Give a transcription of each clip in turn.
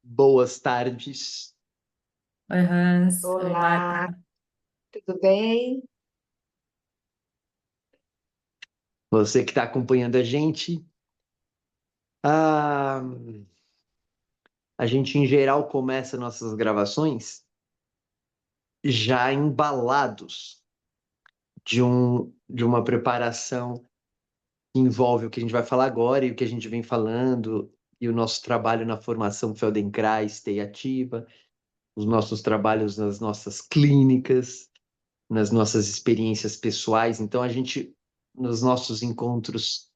Boas tardes. Oi, Hans. Oi, Olá, Marta. tudo bem? Você que está acompanhando a gente. Ah, a gente, em geral, começa nossas gravações já embalados de uma preparação que envolve o que a gente vai falar agora e o que a gente vem falando, e o nosso trabalho na formação Feldenkrais, Stay Ativa, os nossos trabalhos nas nossas clínicas, nas nossas experiências pessoais. Então, a gente, nos nossos encontros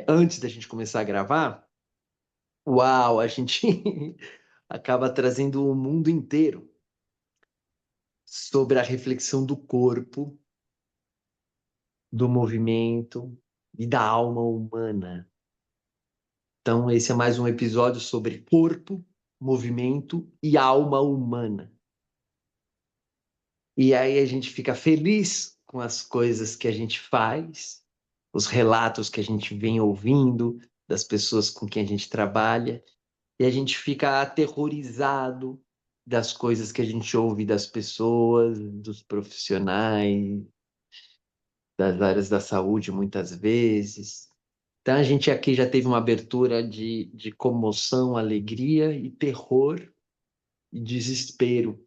antes da gente começar a gravar, uau, a gente acaba trazendo o mundo inteiro sobre a reflexão do corpo, do movimento e da alma humana. Então, esse é mais um episódio sobre corpo, movimento e alma humana. E aí a gente fica feliz com as coisas que a gente faz, os relatos que a gente vem ouvindo das pessoas com quem a gente trabalha, e a gente fica aterrorizado das coisas que a gente ouve das pessoas, dos profissionais, das áreas da saúde, muitas vezes. Então, a gente aqui já teve uma abertura de comoção, alegria e terror e desespero.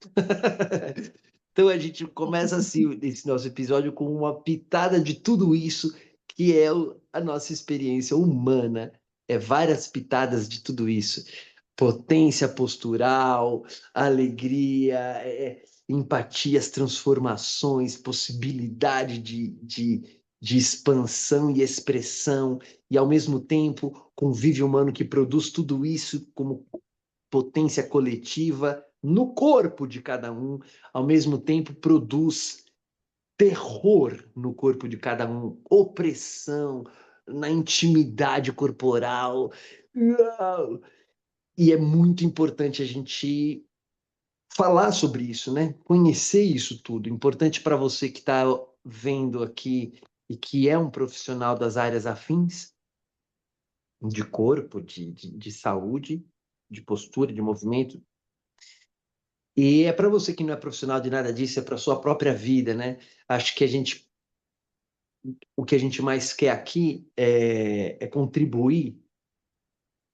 Então, a gente começa assim esse nosso episódio com uma pitada de tudo isso que é a nossa experiência humana. É várias pitadas de tudo isso. Potência postural, alegria, empatias, transformações, possibilidade de expansão e expressão, e ao mesmo tempo convívio humano que produz tudo isso como potência coletiva no corpo de cada um, ao mesmo tempo produz terror no corpo de cada um, opressão na intimidade corporal. E é muito importante a gente falar sobre isso, né? Conhecer isso tudo. Importante para você que está vendo aqui e que é um profissional das áreas afins, de corpo, de saúde, de postura, de movimento. E é para você que não é profissional de nada disso, é para sua própria vida, né? Acho que o que a gente mais quer aqui é contribuir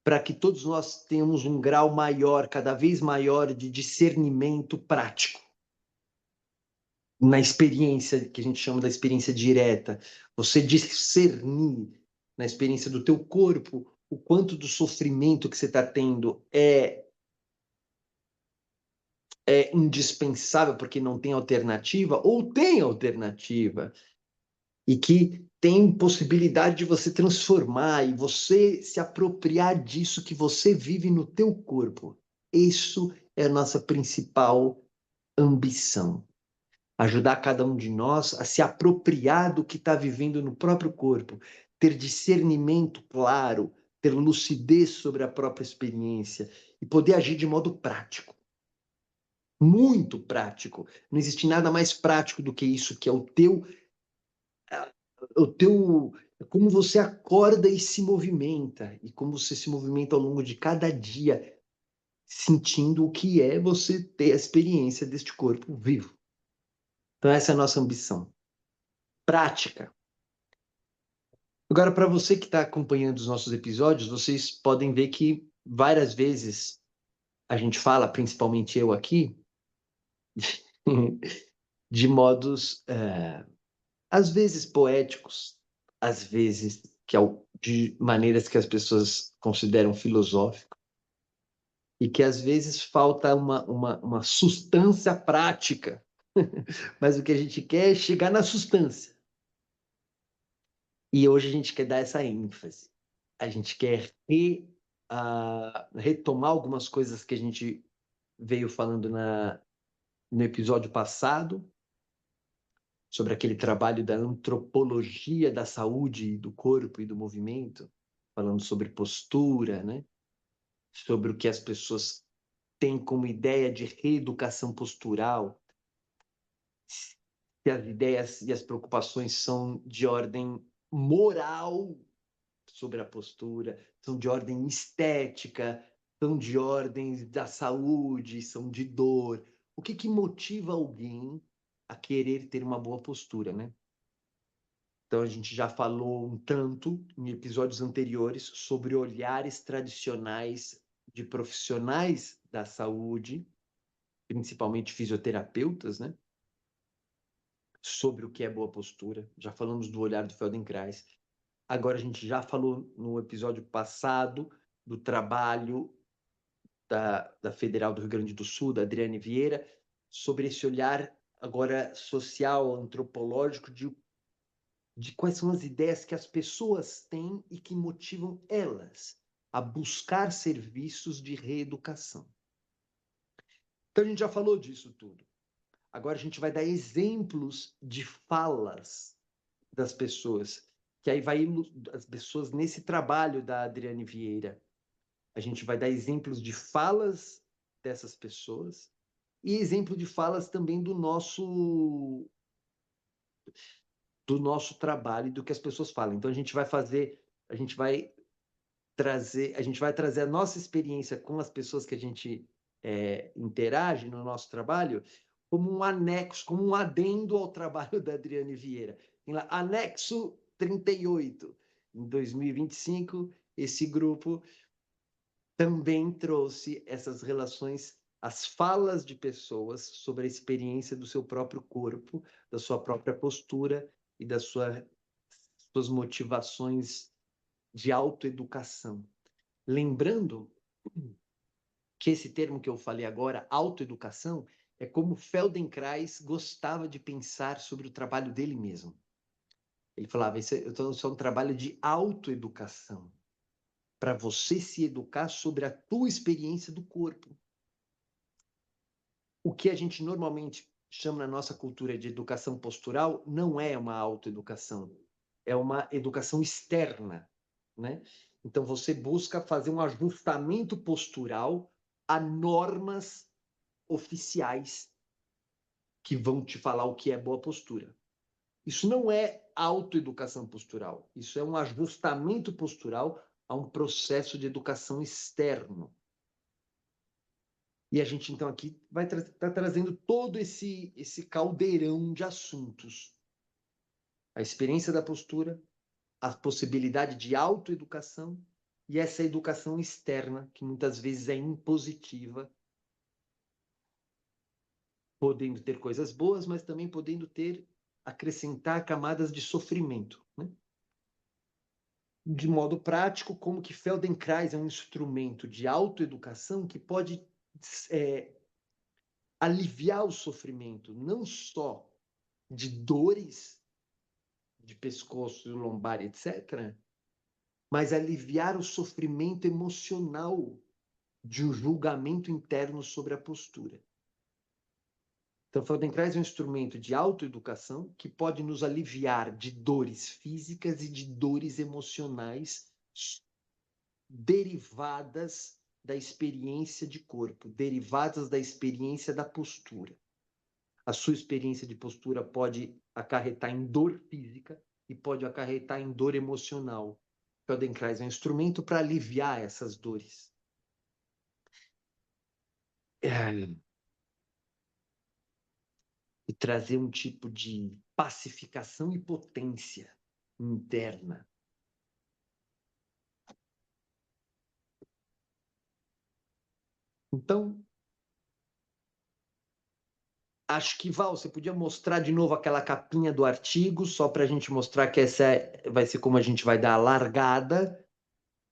para que todos nós tenhamos um grau maior, cada vez maior, de discernimento prático na experiência que a gente chama da experiência direta. Você discernir na experiência do teu corpo o quanto do sofrimento que você está tendo é indispensável porque não tem alternativa, ou tem alternativa, e que tem possibilidade de você transformar e você se apropriar disso que você vive no teu corpo. Isso é a nossa principal ambição. Ajudar cada um de nós a se apropriar do que está vivendo no próprio corpo, ter discernimento claro, ter lucidez sobre a própria experiência e poder agir de modo prático. Muito prático. Não existe nada mais prático do que isso, que é o teu, como você acorda e se movimenta, e como você se movimenta ao longo de cada dia, sentindo o que é você ter a experiência deste corpo vivo. Então essa é a nossa ambição. Prática. Agora, para você que está acompanhando os nossos episódios, vocês podem ver que várias vezes a gente fala, principalmente eu aqui, de modos, às vezes poéticos, às vezes de maneiras que as pessoas consideram filosóficas, e que às vezes falta uma substância prática, mas o que a gente quer é chegar na substância. E hoje a gente quer dar essa ênfase. A gente quer retomar algumas coisas que a gente veio falando no episódio passado, sobre aquele trabalho da antropologia da saúde, do corpo e do movimento, falando sobre postura, né? Sobre o que as pessoas têm como ideia de reeducação postural, se as ideias e as preocupações são de ordem moral, sobre a postura, são de ordem estética, são de ordem da saúde, são de dor. O que motiva alguém a querer ter uma boa postura, né? Então, a gente já falou um tanto em episódios anteriores sobre olhares tradicionais de profissionais da saúde, principalmente fisioterapeutas, né? Sobre o que é boa postura. Já falamos do olhar do Feldenkrais. Agora, a gente já falou no episódio passado do trabalho da Federal do Rio Grande do Sul, da Adriane Vieira, sobre esse olhar agora social, antropológico, de quais são as ideias que as pessoas têm e que motivam elas a buscar serviços de reeducação. Então, a gente já falou disso tudo. Agora a gente vai dar exemplos de falas das pessoas, que aí vai as pessoas nesse trabalho da Adriane Vieira. A gente vai dar exemplos de falas dessas pessoas e exemplo de falas também do nosso trabalho e do que as pessoas falam. Então a gente vai trazer a nossa experiência com as pessoas que a gente interage no nosso trabalho como um anexo, como um adendo ao trabalho da Adriane Vieira. Tem lá, anexo 38. Em 2025, esse grupo também trouxe essas relações, as falas de pessoas sobre a experiência do seu próprio corpo, da sua própria postura e das suas motivações de autoeducação. Lembrando que esse termo que eu falei agora, autoeducação, é como Feldenkrais gostava de pensar sobre o trabalho dele mesmo. Ele falava, isso é um trabalho de autoeducação, para você se educar sobre a tua experiência do corpo. O que a gente normalmente chama na nossa cultura de educação postural não é uma autoeducação, é uma educação externa, né? Então você busca fazer um ajustamento postural a normas oficiais que vão te falar o que é boa postura. Isso não é autoeducação postural, isso é um ajustamento postural a um processo de educação externo. E a gente, então, aqui vai tá trazendo todo esse caldeirão de assuntos. A experiência da postura, a possibilidade de autoeducação e essa educação externa, que muitas vezes é impositiva, podendo ter coisas boas, mas também podendo acrescentar camadas de sofrimento, né? De modo prático, como que Feldenkrais é um instrumento de autoeducação que pode aliviar o sofrimento, não só de dores de pescoço, lombar, etc., mas aliviar o sofrimento emocional de um julgamento interno sobre a postura. Então, Feldenkrais é um instrumento de autoeducação que pode nos aliviar de dores físicas e de dores emocionais derivadas da experiência de corpo, derivadas da experiência da postura. A sua experiência de postura pode acarretar em dor física e pode acarretar em dor emocional. Feldenkrais é um instrumento para aliviar essas dores. E trazer um tipo de pacificação e potência interna. Então, acho que, Val, você podia mostrar de novo aquela capinha do artigo, só para a gente mostrar que essa vai ser como a gente vai dar a largada,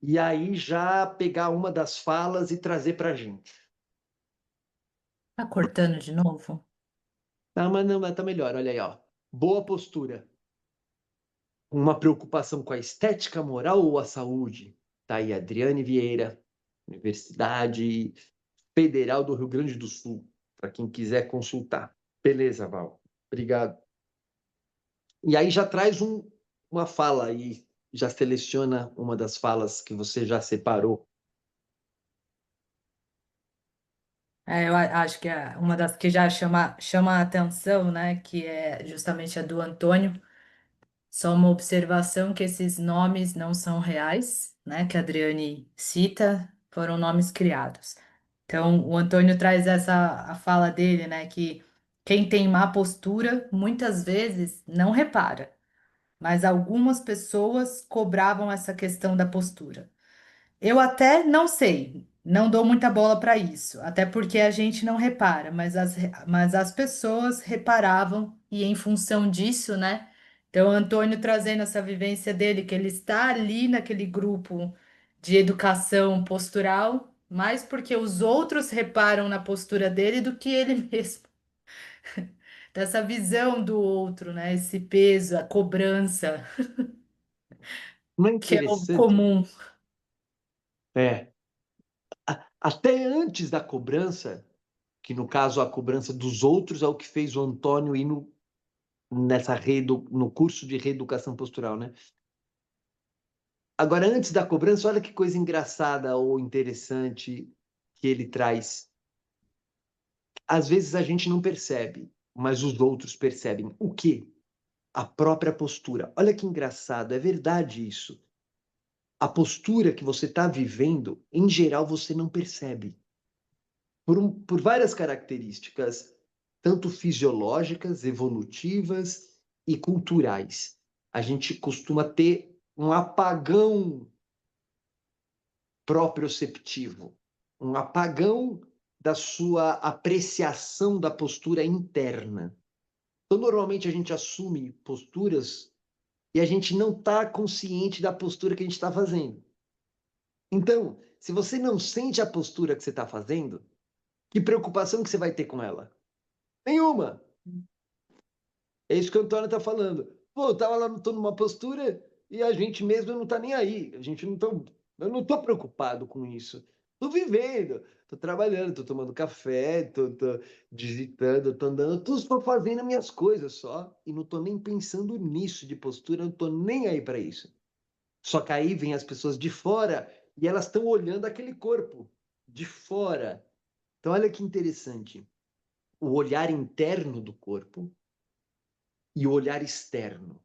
e aí já pegar uma das falas e trazer para a gente. Tá cortando de novo? Tá, mas não, mas tá melhor, olha aí, ó. Boa postura. Uma preocupação com a estética, moral ou a saúde? Tá aí, Adriane Vieira, Universidade Federal do Rio Grande do Sul, para quem quiser consultar. Beleza, Val. Obrigado. E aí já traz uma fala aí, já seleciona uma das falas que você já separou. Eu acho que é uma das que já chama a atenção, né? Que é justamente a do Antônio. Só uma observação que esses nomes não são reais, né? Que a Adriane cita, foram nomes criados. Então, o Antônio traz essa a fala dele, né? Que quem tem má postura muitas vezes não repara, mas algumas pessoas cobravam essa questão da postura. Eu até não sei, não dou muita bola para isso, até porque a gente não repara, mas as pessoas reparavam e em função disso, né? Então, o Antônio trazendo essa vivência dele, que ele está ali naquele grupo de educação postural, mais porque os outros reparam na postura dele do que ele mesmo. Dessa visão do outro, né? Esse peso, a cobrança, Não é que é o interessante? comum. É. Até antes da cobrança, que no caso a cobrança dos outros é o que fez o Antônio ir no curso de reeducação postural, né? Agora, antes da cobrança, olha que coisa engraçada ou interessante que ele traz. Às vezes a gente não percebe, mas os outros percebem. O quê? A própria postura. Olha que engraçado, é verdade isso. A postura que você está vivendo, em geral, você não percebe. Por várias características, tanto fisiológicas, evolutivas e culturais. A gente costuma ter um apagão proprioceptivo, um apagão da sua apreciação da postura interna. Então, normalmente a gente assume posturas e a gente não está consciente da postura que a gente está fazendo. Então, se você não sente a postura que você está fazendo, que preocupação que você vai ter com ela? Nenhuma. É isso que o Antônio está falando. Pô, eu tava lá, tô numa postura e a gente mesmo não tá nem aí. A gente não tô, eu não tô preocupado com isso. Tô vivendo, tô trabalhando, tô tomando café, tô digitando, tô andando, tô só fazendo minhas coisas só e não tô nem pensando nisso de postura, não tô nem aí para isso. Só que aí vem as pessoas de fora e elas estão olhando aquele corpo de fora. Então olha que interessante. O olhar interno do corpo e o olhar externo.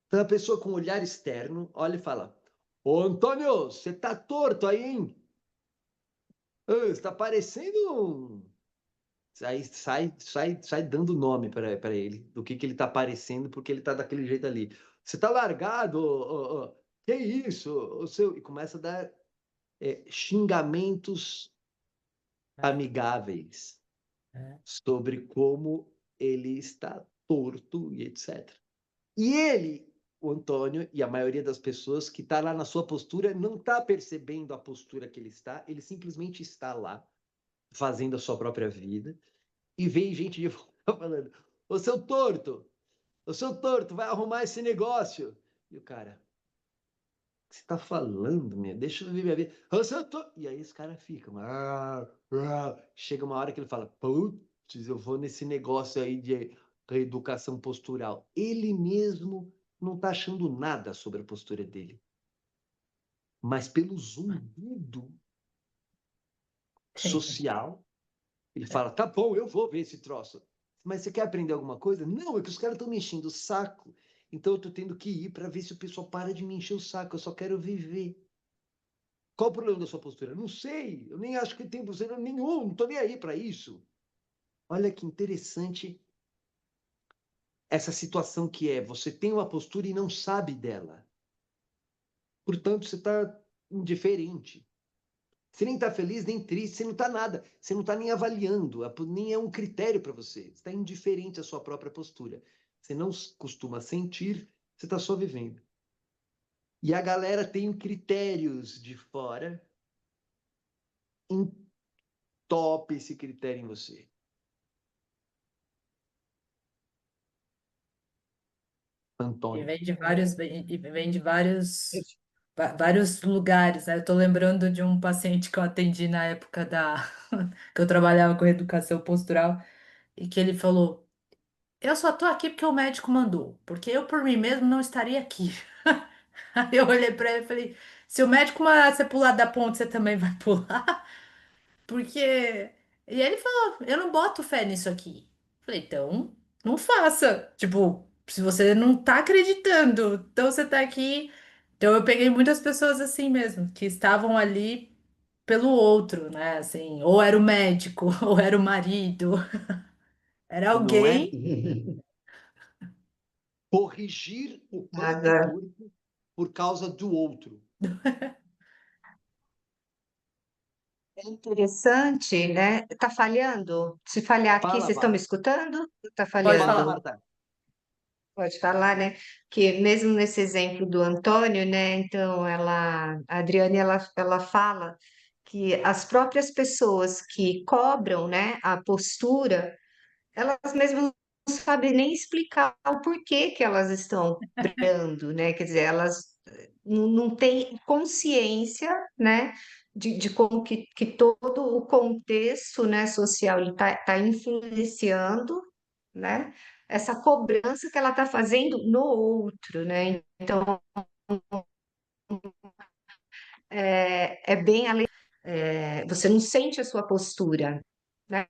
Então a pessoa com olhar externo olha e fala: Ô Antônio, você tá torto aí, hein? Ô, você tá parecendo um. Aí sai dando nome para ele, do que ele tá parecendo, porque ele tá daquele jeito ali. Você tá largado, que isso? O seu... E começa a dar xingamentos É, amigáveis é. sobre como ele está torto e etc. E ele, o Antônio, e a maioria das pessoas que está lá na sua postura, não está percebendo a postura que ele simplesmente está lá, fazendo a sua própria vida, e vem gente de fora falando: Ô seu torto, vai arrumar esse negócio. E o cara, o que você está falando, meu? Deixa eu viver minha vida. Ô seu torto. E aí esse cara fica, chega uma hora que ele fala: putz, eu vou nesse negócio aí de reeducação postural. Ele mesmo não está achando nada sobre a postura dele. Mas pelo zumbido social, ele fala: tá bom, eu vou ver esse troço. Mas você quer aprender alguma coisa? Não, é que os caras estão me enchendo o saco. Então eu tô tendo que ir para ver se o pessoal para de me encher o saco. Eu só quero viver. Qual o problema da sua postura? Não sei. Eu nem acho que tem problema nenhum. Não tô nem aí para isso. Olha que interessante essa situação que é: você tem uma postura e não sabe dela. Portanto, você está indiferente. Você nem está feliz, nem triste, você não está nada. Você não está nem avaliando, nem é um critério para você. Você está indiferente à sua própria postura. Você não costuma sentir, você está só vivendo. E a galera tem critérios de fora, entope esse critério em você. E Antônio. vem de vários lugares, né? Eu tô lembrando de um paciente que eu atendi na época que eu trabalhava com educação postural e que ele falou: eu só tô aqui porque o médico mandou, porque eu por mim mesmo não estaria aqui. Aí eu olhei pra ele e falei: se o médico mandar você pular da ponte, você também vai pular? Porque. E ele falou: eu não boto fé nisso aqui. Falei: então, não faça. Tipo. se você não tá acreditando, então você tá aqui. Então eu peguei muitas pessoas assim mesmo, que estavam ali pelo outro, né? Assim, ou era o médico, ou era o marido, era Não é? alguém. Corrigir o próprio Agora, corpo por causa do outro. é interessante, né? Tá falhando? Se falhar aqui, Fala, vocês estão me Bárbara. escutando? Tá Pode Fala, falhando? falar. Marta. Pode falar, né? Que mesmo nesse exemplo do Antônio, né? Então, a Adriane, ela fala que as próprias pessoas que cobram, né, a postura, elas mesmas não sabem nem explicar o porquê que elas estão cobrando, né? Quer dizer, elas não têm consciência, né, de como que todo o contexto, né, social tá influenciando, né, essa cobrança que ela está fazendo no outro, né? Então, é bem além, você não sente a sua postura, né?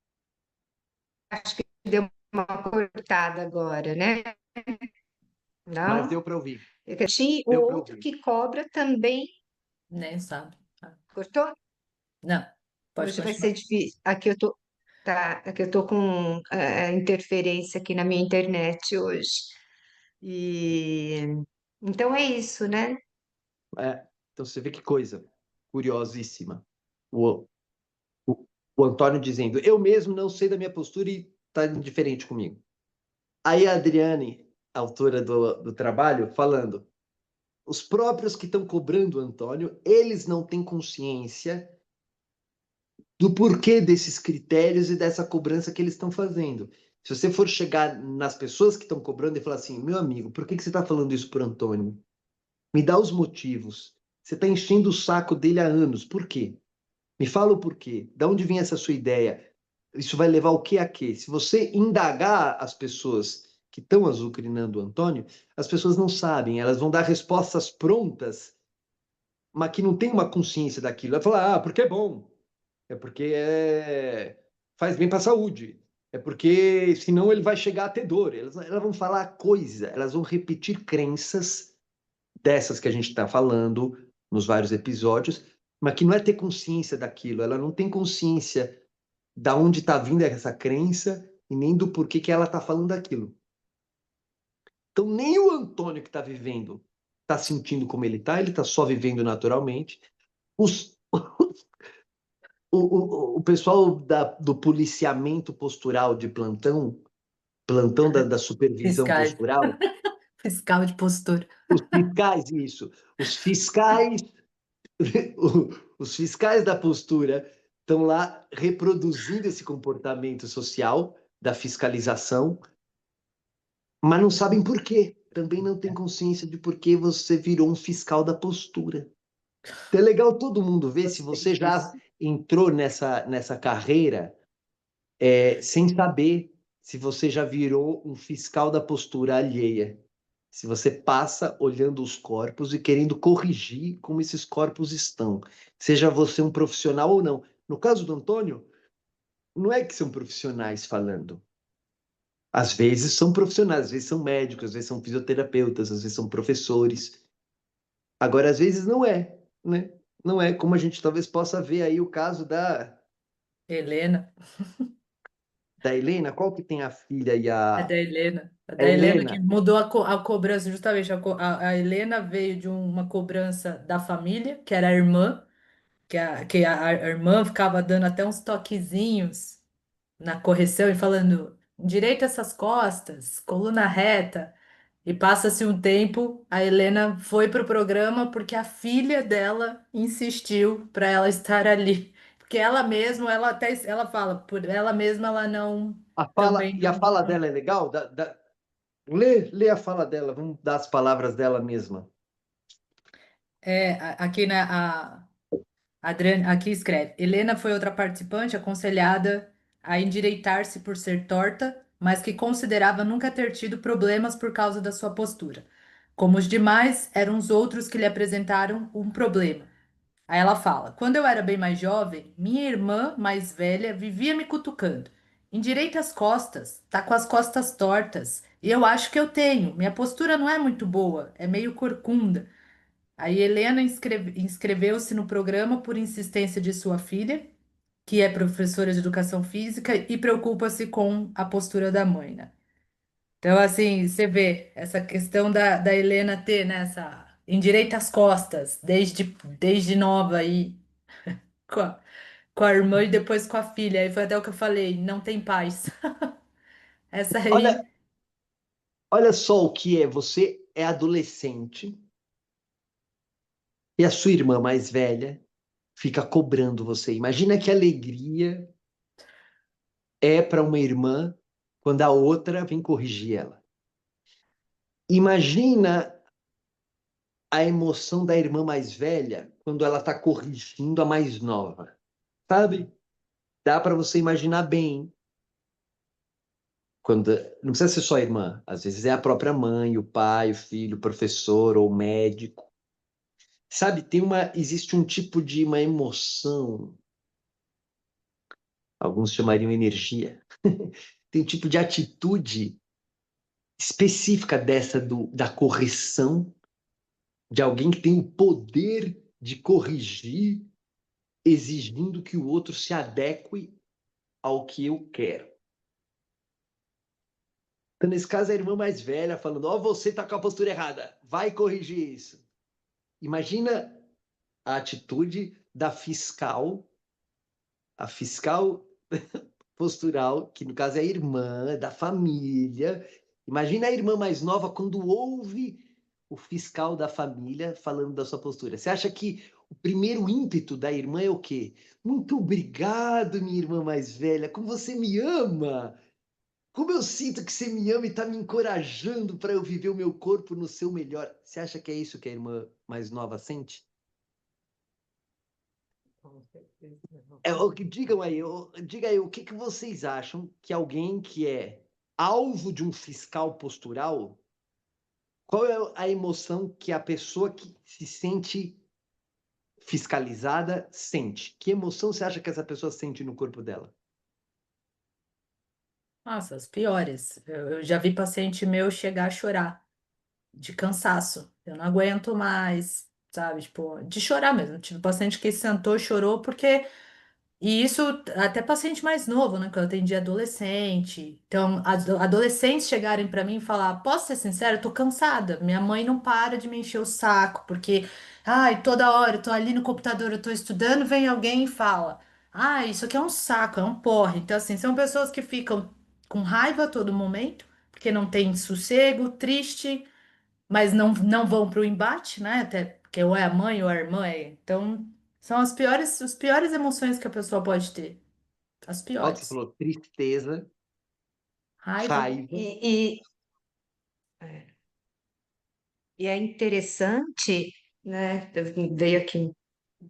Acho que deu uma cortada agora, né? Mas Não? deu para ouvir. O Deu para outro ouvir. que cobra também. Nem sabe. Cortou? Não, pode Hoje vai ser continuar. difícil. Aqui eu tô com interferência aqui na minha internet hoje. E então é isso, né? É, então você vê que coisa curiosíssima. O, o, o Antônio dizendo, eu mesmo não sei da minha postura e está indiferente comigo. Aí a Adriane, autora do trabalho, falando, os próprios que estão cobrando o Antônio, eles não têm consciência do porquê desses critérios e dessa cobrança que eles estão fazendo. Se você for chegar nas pessoas que estão cobrando e falar assim, meu amigo, por que você está falando isso para Antônio? Me dá os motivos. Você está enchendo o saco dele há anos. Por quê? Me fala o porquê. Da onde vem essa sua ideia? Isso vai levar o quê a quê? Se você indagar as pessoas que estão azucrinando o Antônio, as pessoas não sabem, elas vão dar respostas prontas, mas que não tem uma consciência daquilo. Vai falar, ah, porque é bom. É porque faz bem para a saúde. É porque senão ele vai chegar a ter dor. Elas vão falar coisa, elas vão repetir crenças dessas que a gente está falando nos vários episódios, mas que não é ter consciência daquilo. Ela não tem consciência da onde está vindo essa crença e nem do porquê que ela está falando aquilo. Então, nem o Antônio que está vivendo está sentindo como ele está só vivendo naturalmente. Os, o pessoal do policiamento postural de plantão, plantão da supervisão Fiscais. postural, Fiscal de postura. os fiscais, isso, os fiscais, os fiscais da postura estão lá reproduzindo esse comportamento social da fiscalização, mas não sabem por quê. Também não tem consciência de por que você virou um fiscal da postura. Então é legal todo mundo ver se Gostei você já disso. entrou nessa carreira sem saber se você já virou um fiscal da postura alheia. Se você passa olhando os corpos e querendo corrigir como esses corpos estão, seja você um profissional ou não. No caso do Antônio, não é que são profissionais falando. Às vezes são profissionais, às vezes são médicos, às vezes são fisioterapeutas, às vezes são professores. Agora, às vezes não é, né? Não é como a gente talvez possa ver aí o caso Helena. da Helena. Qual que tem a filha e É a, da Helena. É a da Helena que Helena? mudou a cobrança, justamente. A Helena veio de uma cobrança da família, que era a irmã, que a irmã ficava dando até uns toquezinhos na correção e falando: direita essas costas, coluna reta. E passa-se um tempo, a Helena foi para o programa porque a filha dela insistiu para ela estar ali. Porque ela mesma, ela até ela fala, por ela mesma ela não também A não. fala dela é legal? Lê a fala dela, vamos dar as palavras dela mesma. Aqui a Adriane aqui escreve: Helena foi outra participante aconselhada a endireitar-se por ser torta, mas que considerava nunca ter tido problemas por causa da sua postura. Como os demais, eram os outros que lhe apresentaram um problema. Aí ela fala: quando eu era bem mais jovem, minha irmã mais velha vivia me cutucando. endireita as costas, tá com as costas tortas. E eu acho que eu tenho. Minha postura não é muito boa, é meio corcunda. Aí Helena inscreveu-se no programa por insistência de sua filha, que é professora de educação física e preocupa-se com a postura da mãe, né? Então, assim, você vê essa questão da Helena ter, né, essa endireita as costas desde nova aí com com a irmã e depois com a filha. Aí foi até o que eu falei, não tem paz. Essa Olha, aí. olha só o que é. Você é adolescente e a sua irmã mais velha fica cobrando você. Imagina que alegria é para uma irmã quando a outra vem corrigir ela. Imagina a emoção da irmã mais velha quando ela está corrigindo a mais nova. Sabe? Dá para você imaginar bem. Quando, não precisa ser só a irmã, às vezes é a própria mãe, o pai, o filho, o professor ou o médico. Sabe, existe um tipo de uma emoção, alguns chamariam energia. Tem um tipo de atitude específica da correção, de alguém que tem o poder de corrigir, exigindo que o outro se adeque ao que eu quero. Então, nesse caso, a irmã mais velha falando: Ó, você tá com a postura errada, vai corrigir isso. Imagina a atitude da fiscal, a fiscal postural, que no caso é a irmã da família. Imagina a irmã mais nova quando ouve o fiscal da família falando da sua postura. Você acha que o primeiro ímpeto da irmã é o quê? Muito obrigado, minha irmã mais velha, como você me ama! Como eu sinto que você me ama e está me encorajando para eu viver o meu corpo no seu melhor. Você acha que é isso que a irmã mais nova sente? Com certeza não. Digam aí, diga aí, o que vocês acham que alguém que é alvo de um fiscal postural, qual é a emoção que a pessoa que se sente fiscalizada sente? Que emoção você acha que essa pessoa sente no corpo dela? Nossa, as piores. Eu já vi paciente meu chegar a chorar de cansaço. Eu não aguento mais, sabe? Tipo, de chorar mesmo. Tive paciente que sentou, chorou porque. E isso até paciente mais novo, né? Que eu atendi adolescente. Então, adolescentes chegarem para mim e falar: Posso ser sincera? Eu tô cansada. Minha mãe não para de me encher o saco, porque, ai, toda hora eu tô ali no computador, eu tô estudando, vem alguém e fala: isso aqui é um saco, é um porre. Então, assim, são pessoas que ficam com raiva a todo momento, porque não tem sossego, triste, mas não vão para o embate, né? Até porque ou é a mãe ou a irmã. Então, são as piores emoções que a pessoa pode ter. As Olha o que você piores. falou, tristeza, Raiva. raiva. É, e é interessante, né? Veio aqui,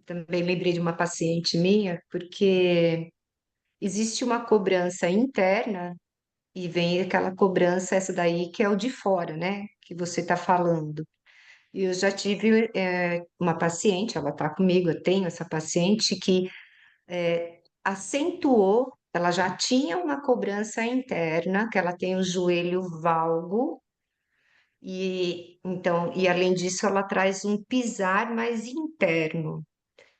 também lembrei de uma paciente minha, porque existe uma cobrança interna e vem aquela cobrança, essa daí, que é o de fora, né? Que você está falando. E eu já tive uma paciente, ela está comigo, eu tenho essa paciente que acentuou, ela já tinha uma cobrança interna, que ela tem o joelho valgo, e então, e além disso, ela traz um pisar mais interno.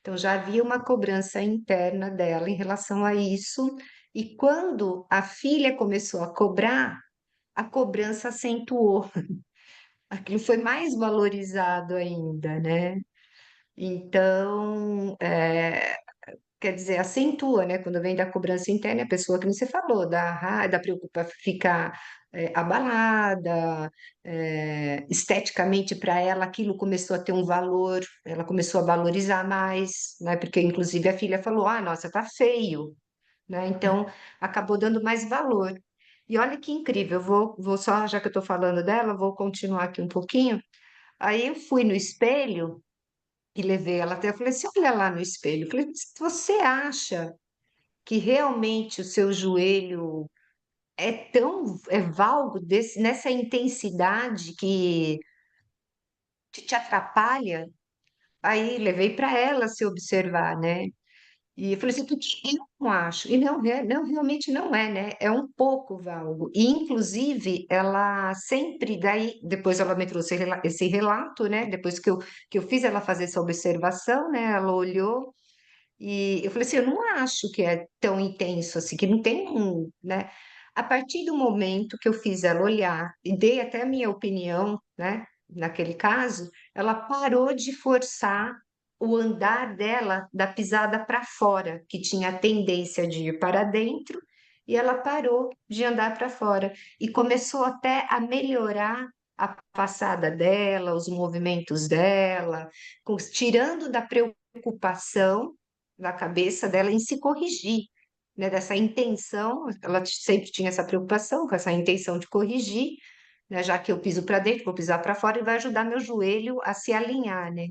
Então, já havia uma cobrança interna dela em relação a isso, e quando a filha começou a cobrar, a cobrança acentuou, aquilo foi mais valorizado ainda, né? Então, quer dizer, acentua, né? Quando vem da cobrança interna, a pessoa que você falou, da preocupa ficar abalada, esteticamente para ela aquilo começou a ter um valor, ela começou a valorizar mais, né? Porque inclusive a filha falou: Ah, nossa, tá feio, né? Então acabou dando mais valor. E olha que incrível, vou só, já que eu estou falando dela, vou continuar aqui um pouquinho. Aí eu fui no espelho e levei ela até, eu falei assim, olha lá no espelho. Eu falei: Você acha que realmente o seu joelho é valgo nessa intensidade que te atrapalha? Aí levei para ela se observar, né? E eu falei assim, porque eu não acho. E não, não, realmente não é, né? É um pouco, Valgo. E, inclusive, ela sempre, daí, depois ela me trouxe esse relato, né? Depois que eu fiz ela fazer essa observação, né? Ela olhou e eu falei assim, eu não acho que é tão intenso assim, que não tem um, né? A partir do momento que eu fiz ela olhar e dei até a minha opinião, né? Naquele caso, ela parou de forçar o andar dela da pisada para fora, que tinha a tendência de ir para dentro, e ela parou de andar para fora e começou até a melhorar a passada dela, os movimentos dela, tirando da preocupação da cabeça dela em se corrigir, né? Dessa intenção, ela sempre tinha essa preocupação, com essa intenção de corrigir, né? Já que eu piso para dentro, vou pisar para fora e vai ajudar meu joelho a se alinhar, né?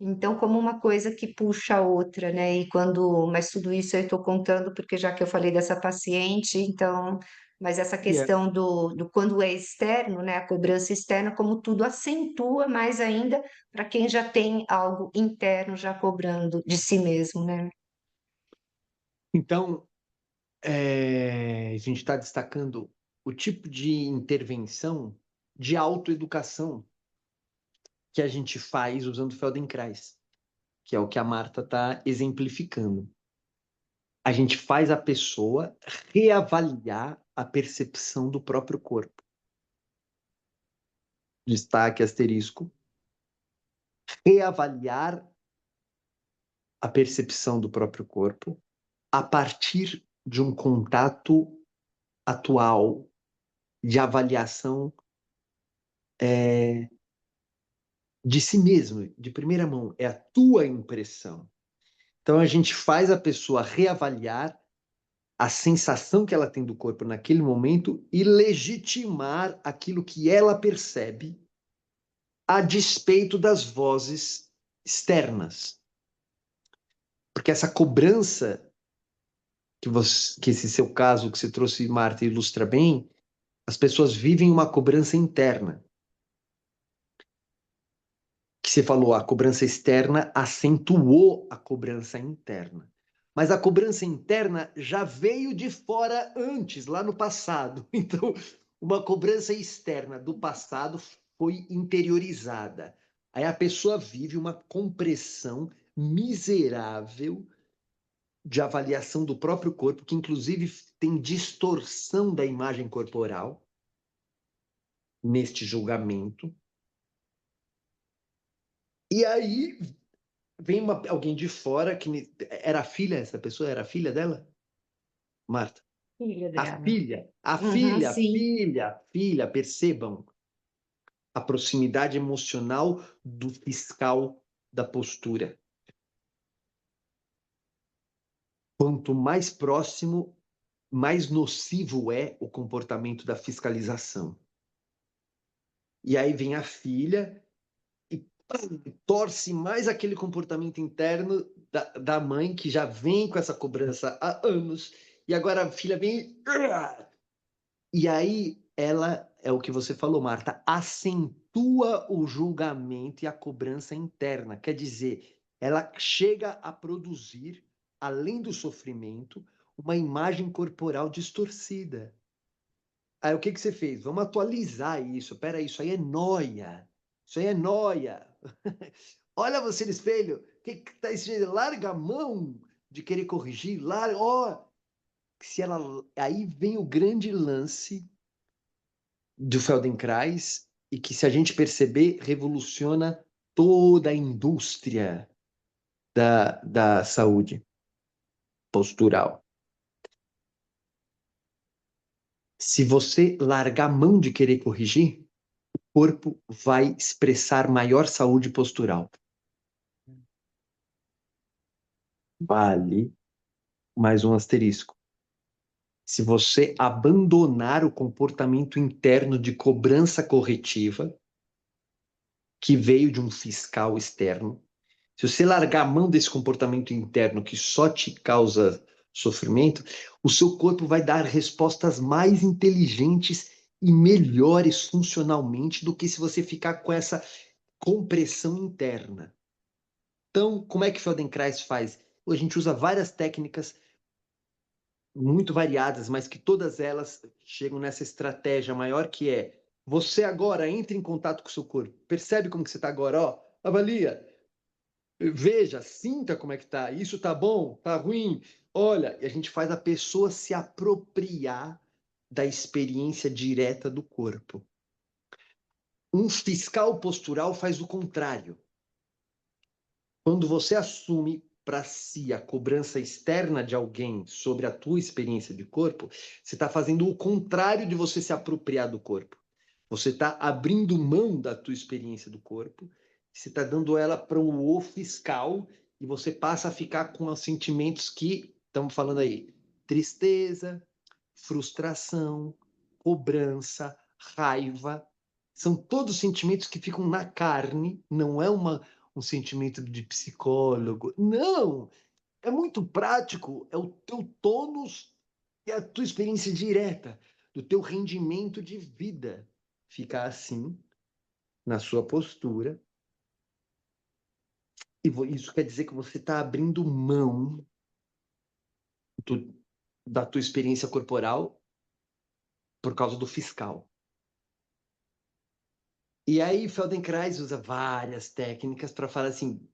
Então, como uma coisa que puxa a outra, né? E quando, mas tudo isso eu estou contando porque já que eu falei dessa paciente, então, mas essa E é, questão do quando é externo, né? A cobrança externa, como tudo acentua mais ainda para quem já tem algo interno já cobrando de si mesmo, né? então, a gente está destacando o tipo de intervenção de autoeducação que a gente faz usando o Feldenkrais, que é o que a Marta está exemplificando. A gente faz a pessoa reavaliar a percepção do próprio corpo. Destaque asterisco. Reavaliar a percepção do próprio corpo a partir de um contato atual de avaliação de si mesmo, de primeira mão. É a tua impressão. Então a gente faz a pessoa reavaliar a sensação que ela tem do corpo naquele momento e legitimar aquilo que ela percebe a despeito das vozes externas. Porque essa cobrança que esse seu caso que você trouxe, Marta, ilustra bem, as pessoas vivem uma cobrança interna. Que você falou, a cobrança externa acentuou a cobrança interna. Mas a cobrança interna já veio de fora antes, lá no passado. Então, uma cobrança externa do passado foi interiorizada. Aí a pessoa vive uma compressão miserável de avaliação do próprio corpo, que inclusive tem distorção da imagem corporal neste julgamento. E aí vem alguém de fora que era filha, essa pessoa era filha dela? Marta. Filha A dela. filha, a Uhum, filha, sim. filha, filha, percebam a proximidade emocional do fiscal da postura. Quanto mais próximo, mais nocivo é o comportamento da fiscalização. E aí vem a filha e torce mais aquele comportamento interno da mãe, que já vem com essa cobrança há anos, e agora a filha vem. E aí ela, é o que você falou, Marta, acentua o julgamento e a cobrança interna. Quer dizer, ela chega a produzir, além do sofrimento, uma imagem corporal distorcida. Aí o que que você fez? Vamos atualizar isso. Peraí, isso aí é nóia. Isso aí é nóia. Olha você no espelho. O que que tá isso? Larga a mão de querer corrigir. Larga, ó. Se ela, aí vem o grande lance do Feldenkrais e que, se a gente perceber, revoluciona toda a indústria da saúde postural. Se você largar a mão de querer corrigir, o corpo vai expressar maior saúde postural. Vale mais um asterisco. Se você abandonar o comportamento interno de cobrança corretiva, que veio de um fiscal externo, se você largar a mão desse comportamento interno que só te causa sofrimento, o seu corpo vai dar respostas mais inteligentes e melhores funcionalmente do que se você ficar com essa compressão interna. Então, como é que Feldenkrais faz? A gente usa várias técnicas muito variadas, mas que todas elas chegam nessa estratégia maior que é você agora entra em contato com o seu corpo, percebe como que você está agora, ó, avalia, veja, sinta como é que tá, isso tá bom, tá ruim, olha, e a gente faz a pessoa se apropriar da experiência direta do corpo. Um fiscal postural faz o contrário. Quando você assume para si a cobrança externa de alguém sobre a tua experiência de corpo, você está fazendo o contrário de você se apropriar do corpo. Você está abrindo mão da tua experiência do corpo, você está dando ela para um o fiscal e você passa a ficar com os sentimentos que estamos falando aí: tristeza, frustração, cobrança, raiva. São todos sentimentos que ficam na carne, não é um sentimento de psicólogo. Não! É muito prático, é o teu tônus e a tua experiência direta, do teu rendimento de vida. Ficar assim, na sua postura. E isso quer dizer que você está abrindo mão da tua experiência corporal por causa do fiscal. E aí Feldenkrais usa várias técnicas para falar assim,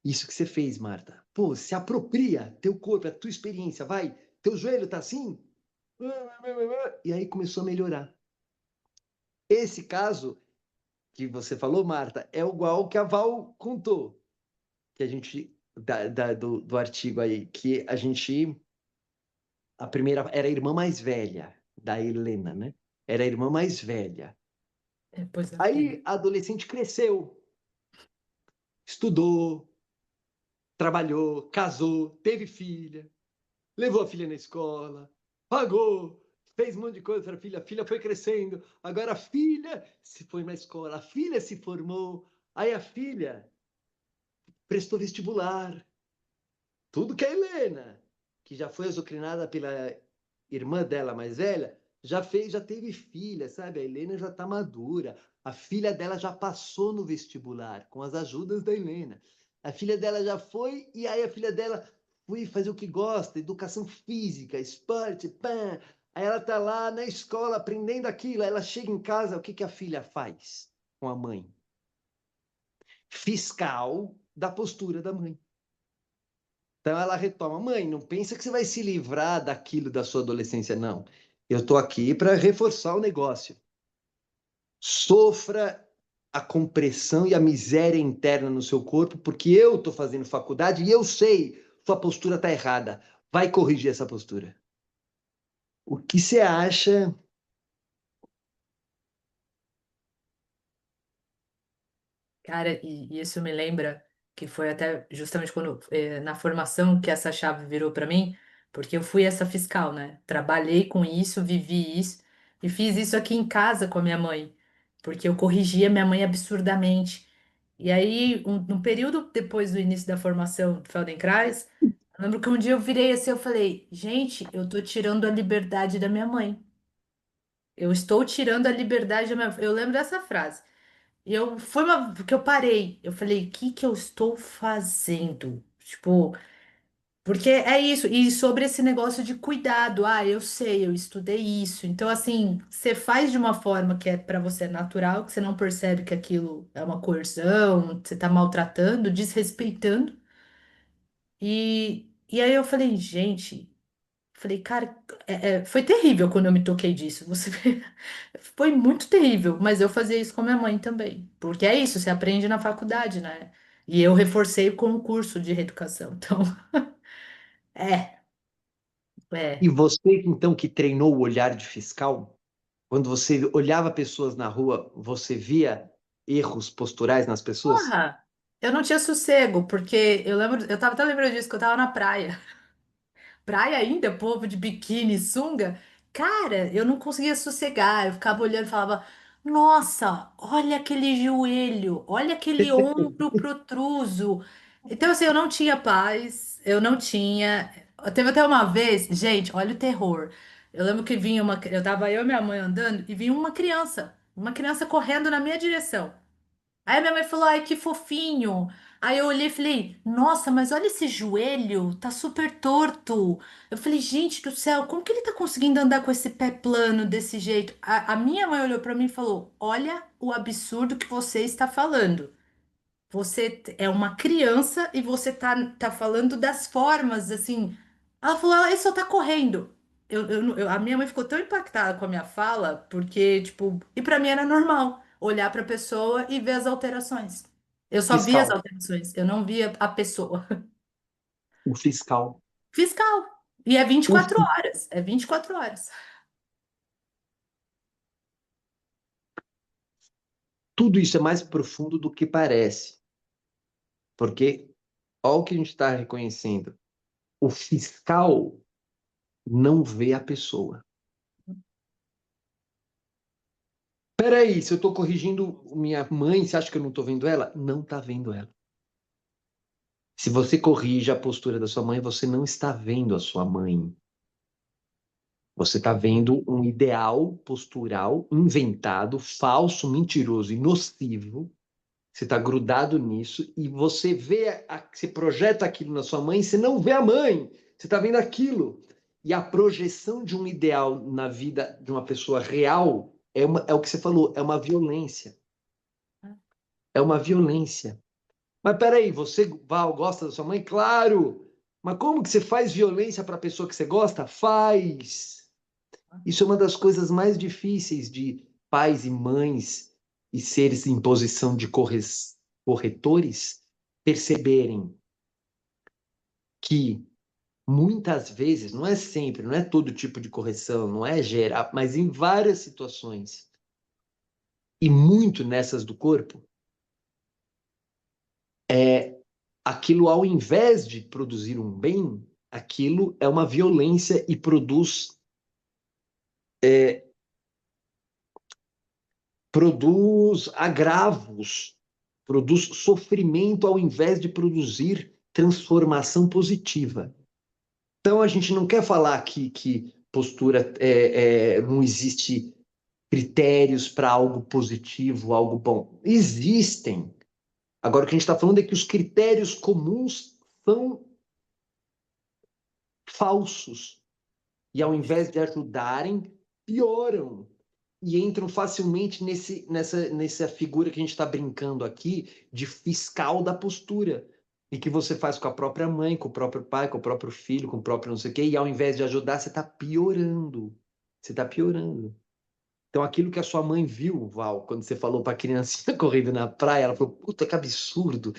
isso que você fez, Marta. Pô, se apropria teu corpo, a tua experiência, vai. Teu joelho tá assim? E aí começou a melhorar. Esse caso que você falou, Marta, é igual que a Val contou, que a gente do artigo aí, que a gente a primeira era a irmã mais velha da Helena, né? Era a irmã mais velha. Depois da filha. Aí a adolescente cresceu, estudou, trabalhou, casou, teve filha, levou a filha na escola, pagou, fez um monte de coisa para a filha foi crescendo, agora a filha se foi na escola, a filha se formou, aí a filha prestou vestibular, tudo que a Helena, que já foi azucrinada pela irmã dela mais velha, já fez, já teve filha, sabe? A Helena já está madura, a filha dela já passou no vestibular, com as ajudas da Helena. A filha dela já foi, e aí a filha dela foi fazer o que gosta, educação física, esporte, pã. Aí ela tá lá na escola aprendendo aquilo, aí ela chega em casa, o que que a filha faz com a mãe? Fiscal da postura da mãe. Então ela retoma, mãe, não pensa que você vai se livrar daquilo da sua adolescência, não. Eu estou aqui para reforçar o negócio. Sofra a compressão e a miséria interna no seu corpo, porque eu estou fazendo faculdade e eu sei, sua postura está errada. Vai corrigir essa postura. O que você acha? Cara, e isso me lembra que foi até justamente quando na formação que essa chave virou para mim, porque eu fui essa fiscal, né? Trabalhei com isso, vivi isso e fiz isso aqui em casa com a minha mãe, porque eu corrigia minha mãe absurdamente. E aí, no período depois do início da formação do Feldenkrais, eu lembro que um dia eu virei assim, eu falei, gente, eu tô tirando a liberdade da minha mãe. Eu estou tirando a liberdade da minha... Eu lembro dessa frase. E eu foi uma que eu parei. Eu falei, o que que eu estou fazendo? Tipo, porque é isso. E sobre esse negócio de cuidado. Ah, eu sei, eu estudei isso. Então, assim, você faz de uma forma que é para você natural, que você não percebe que aquilo é uma coerção, você tá maltratando, desrespeitando. E aí eu falei, gente. Falei, cara, foi terrível quando eu me toquei disso. Você foi muito terrível, mas eu fazia isso com minha mãe também. Porque é isso, você aprende na faculdade, né? E eu reforcei com o curso de reeducação. Então, é, E é. você, então, que treinou o olhar de fiscal, quando você olhava pessoas na rua, você via erros posturais nas pessoas? Porra, eu não tinha sossego, porque eu lembro, eu tava até lembrando disso, que eu tava na praia. Praia ainda, povo de biquíni, sunga. Cara, eu não conseguia sossegar. Eu ficava olhando e falava: Nossa, olha aquele joelho, olha aquele ombro protruso. Então, assim, eu não tinha paz, eu não tinha. Teve até uma vez, gente, olha o terror. Eu lembro que vinha uma. Eu tava eu e minha mãe andando e vinha uma criança correndo na minha direção. Aí a minha mãe falou: Ai, que fofinho. Aí eu olhei e falei, nossa, mas olha esse joelho, tá super torto. Eu falei, gente do céu, como que ele tá conseguindo andar com esse pé plano desse jeito? A minha mãe olhou pra mim e falou, olha o absurdo que você está falando. É uma criança e você tá falando das formas, assim. Ela falou, ele só tá correndo. A minha mãe ficou tão impactada com a minha fala, porque, tipo, e pra mim era normal olhar pra pessoa e ver as alterações. Eu só via as Fiscal. alterações, eu não via a pessoa. O fiscal. Fiscal. E é vinte e O quatro fi- horas. É 24 horas. Tudo isso é mais profundo do que parece. Porque, olha o que a gente está reconhecendo. O fiscal não vê a pessoa. Peraí, se eu estou corrigindo minha mãe, você acha que eu não estou vendo ela? Não está vendo ela. Se você corrige a postura da sua mãe, você não está vendo a sua mãe. Você está vendo um ideal postural inventado, falso, mentiroso e nocivo. Você está grudado nisso e você vê, você projeta aquilo na sua mãe, você não vê a mãe, você está vendo aquilo. E a projeção de um ideal na vida de uma pessoa real é o que você falou, é uma violência. É uma violência. Mas peraí, você, Val, gosta da sua mãe? Claro! Mas como que você faz violência para a pessoa que você gosta? Faz! Isso é uma das coisas mais difíceis de pais e mães e seres em posição de corretores perceberem que muitas vezes, não é sempre, não é todo tipo de correção, não é geral, mas em várias situações, e muito nessas do corpo, aquilo ao invés de produzir um bem, aquilo é uma violência e produz agravos, produz sofrimento ao invés de produzir transformação positiva. Então a gente não quer falar que postura não existe critérios para algo positivo, algo bom. Existem. Agora o que a gente está falando é que os critérios comuns são falsos e ao invés de ajudarem, pioram e entram facilmente nessa figura que a gente está brincando aqui de fiscal da postura. E que você faz com a própria mãe, com o próprio pai, com o próprio filho, com o próprio não sei o quê, e ao invés de ajudar, você está piorando. Você está piorando. Então, aquilo que a sua mãe viu, Val, quando você falou para a criancinha correndo na praia, ela falou: puta, que absurdo.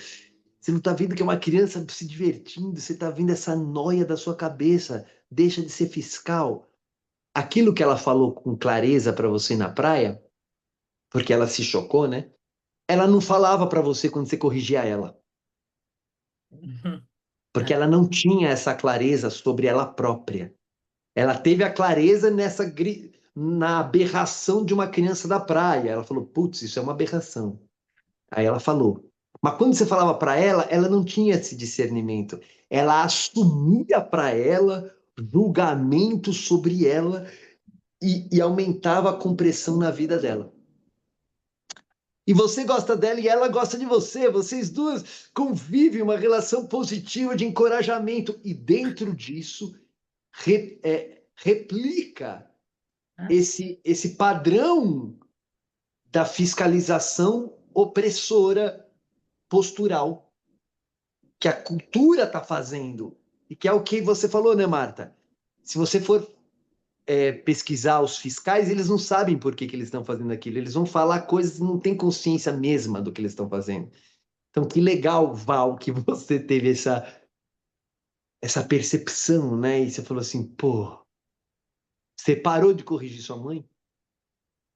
Você não está vendo que é uma criança se divertindo, você está vendo essa noia da sua cabeça. Deixa de ser fiscal. Aquilo que ela falou com clareza para você na praia, porque ela se chocou, né? Ela não falava para você quando você corrigia ela, porque É. ela não tinha essa clareza sobre ela própria. Ela teve a clareza na aberração de uma criança da praia. Ela falou: putz, isso é uma aberração. Aí ela falou. Mas quando você falava para ela, ela não tinha esse discernimento. Ela assumia para ela julgamento sobre ela e aumentava a compressão na vida dela. E você gosta dela e ela gosta de você. Vocês duas convivem uma relação positiva de encorajamento. E dentro disso, replica esse padrão da fiscalização opressora postural que a cultura está fazendo. E que é o que você falou, né, Marta? Se você for pesquisar os fiscais, eles não sabem por que eles estão fazendo aquilo. Eles vão falar coisas que não têm consciência mesma do que eles estão fazendo. Então, que legal, Val, que você teve essa percepção, né? E você falou assim, pô, você parou de corrigir sua mãe?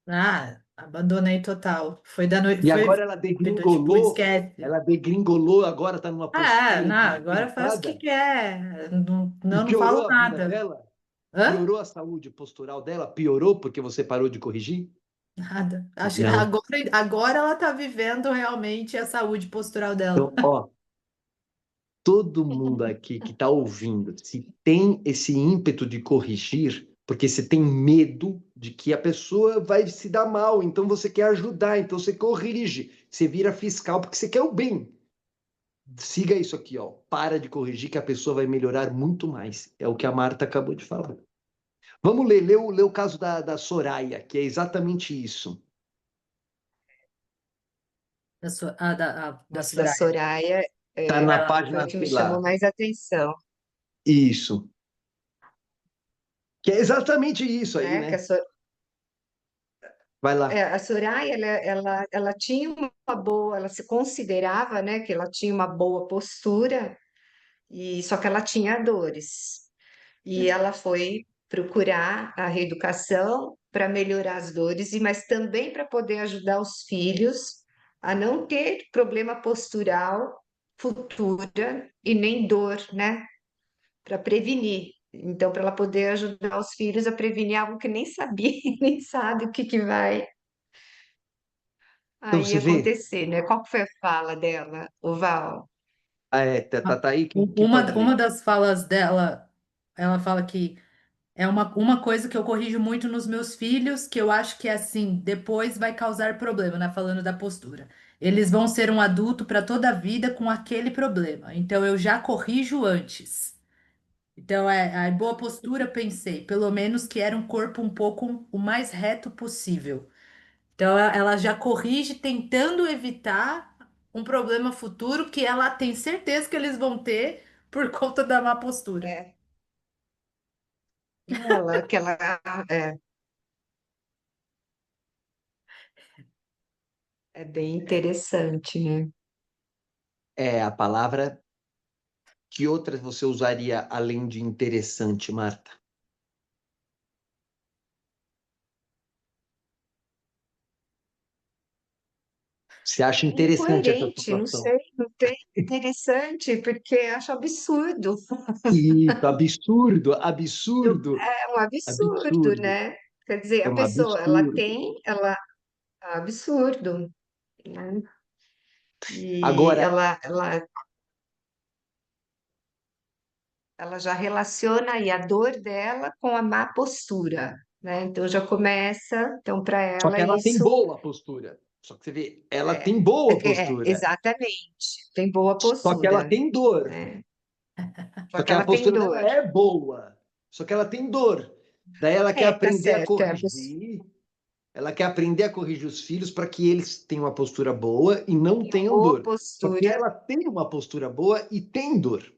Ah, abandonei total. Foi da noite, E foi agora tipo, esquece. ela degringolou, agora está numa Ah, postura não, agora faz o que desvirtuada quer. Não, e não falo piorou a vida nada. dela? Hã? Piorou a saúde postural dela? Piorou porque você parou de corrigir? Nada. Acho que Não. agora ela tá vivendo realmente a saúde postural dela. Então, ó, todo mundo aqui que está ouvindo, se tem esse ímpeto de corrigir, porque você tem medo de que a pessoa vai se dar mal, então você quer ajudar, então você corrige, você vira fiscal porque você quer o bem. siga isso aqui, ó. Para de corrigir que a pessoa vai melhorar muito mais. É o que a Marta acabou de falar. Vamos ler o caso da Soraya, que é exatamente isso. Da Da Soraya. Soraya, Está na Vai lá. foi a página, que me sei chamou lá. mais atenção, Isso. Que é exatamente isso aí, né? Que né? Vai lá. a Soraya, ela tinha uma boa, ela se considerava, né, que ela tinha uma boa postura, e só que ela tinha dores. E ela foi procurar a reeducação para melhorar as dores, mas também para poder ajudar os filhos a não ter problema postural futura e nem dor, né? Para prevenir. Então, para ela poder ajudar os filhos a prevenir algo que nem sabia, nem sabe o que que vai Então aí você vê, acontecer, né? Qual que foi a fala dela, o Val? tá aí, quem pode Uma ler? das falas dela, ela fala que é uma coisa que eu corrijo muito nos meus filhos, que eu acho que assim, depois vai causar problema, né? Falando da postura. Eles vão ser um adulto para toda a vida com aquele problema. Então eu já corrijo antes. Então a boa postura, pensei, pelo menos que era um corpo um pouco o mais reto possível. Então ela já corrige tentando evitar um problema futuro que ela tem certeza que eles vão ter por conta da má postura. É, ela, que ela é, é bem interessante, né? É a palavra que outras você usaria além de interessante, Marta? Você acha interessante essa Incoerente, não situação? sei, não tem interessante, porque acho absurdo. Isso, absurdo, absurdo, É um absurdo, absurdo. né? Quer dizer, É a um pessoa, ela absurdo. tem, ela, é absurdo, né? E Agora, ela já relaciona aí a dor dela com a má postura, né? Então já começa, então para só ela que ela tem isso boa postura. Só que você vê, ela é, tem boa postura. exatamente, tem boa Só que ela postura, tem dor. né? Só Só que que a ela tem postura dela dor. é boa. Só que ela tem dor. Daí ela quer Tá aprender a certo, corrigir. Ela quer aprender a corrigir os filhos para que eles tenham uma postura boa e não tem uma tenham boa dor. Só que postura. ela tem uma postura boa e tem dor.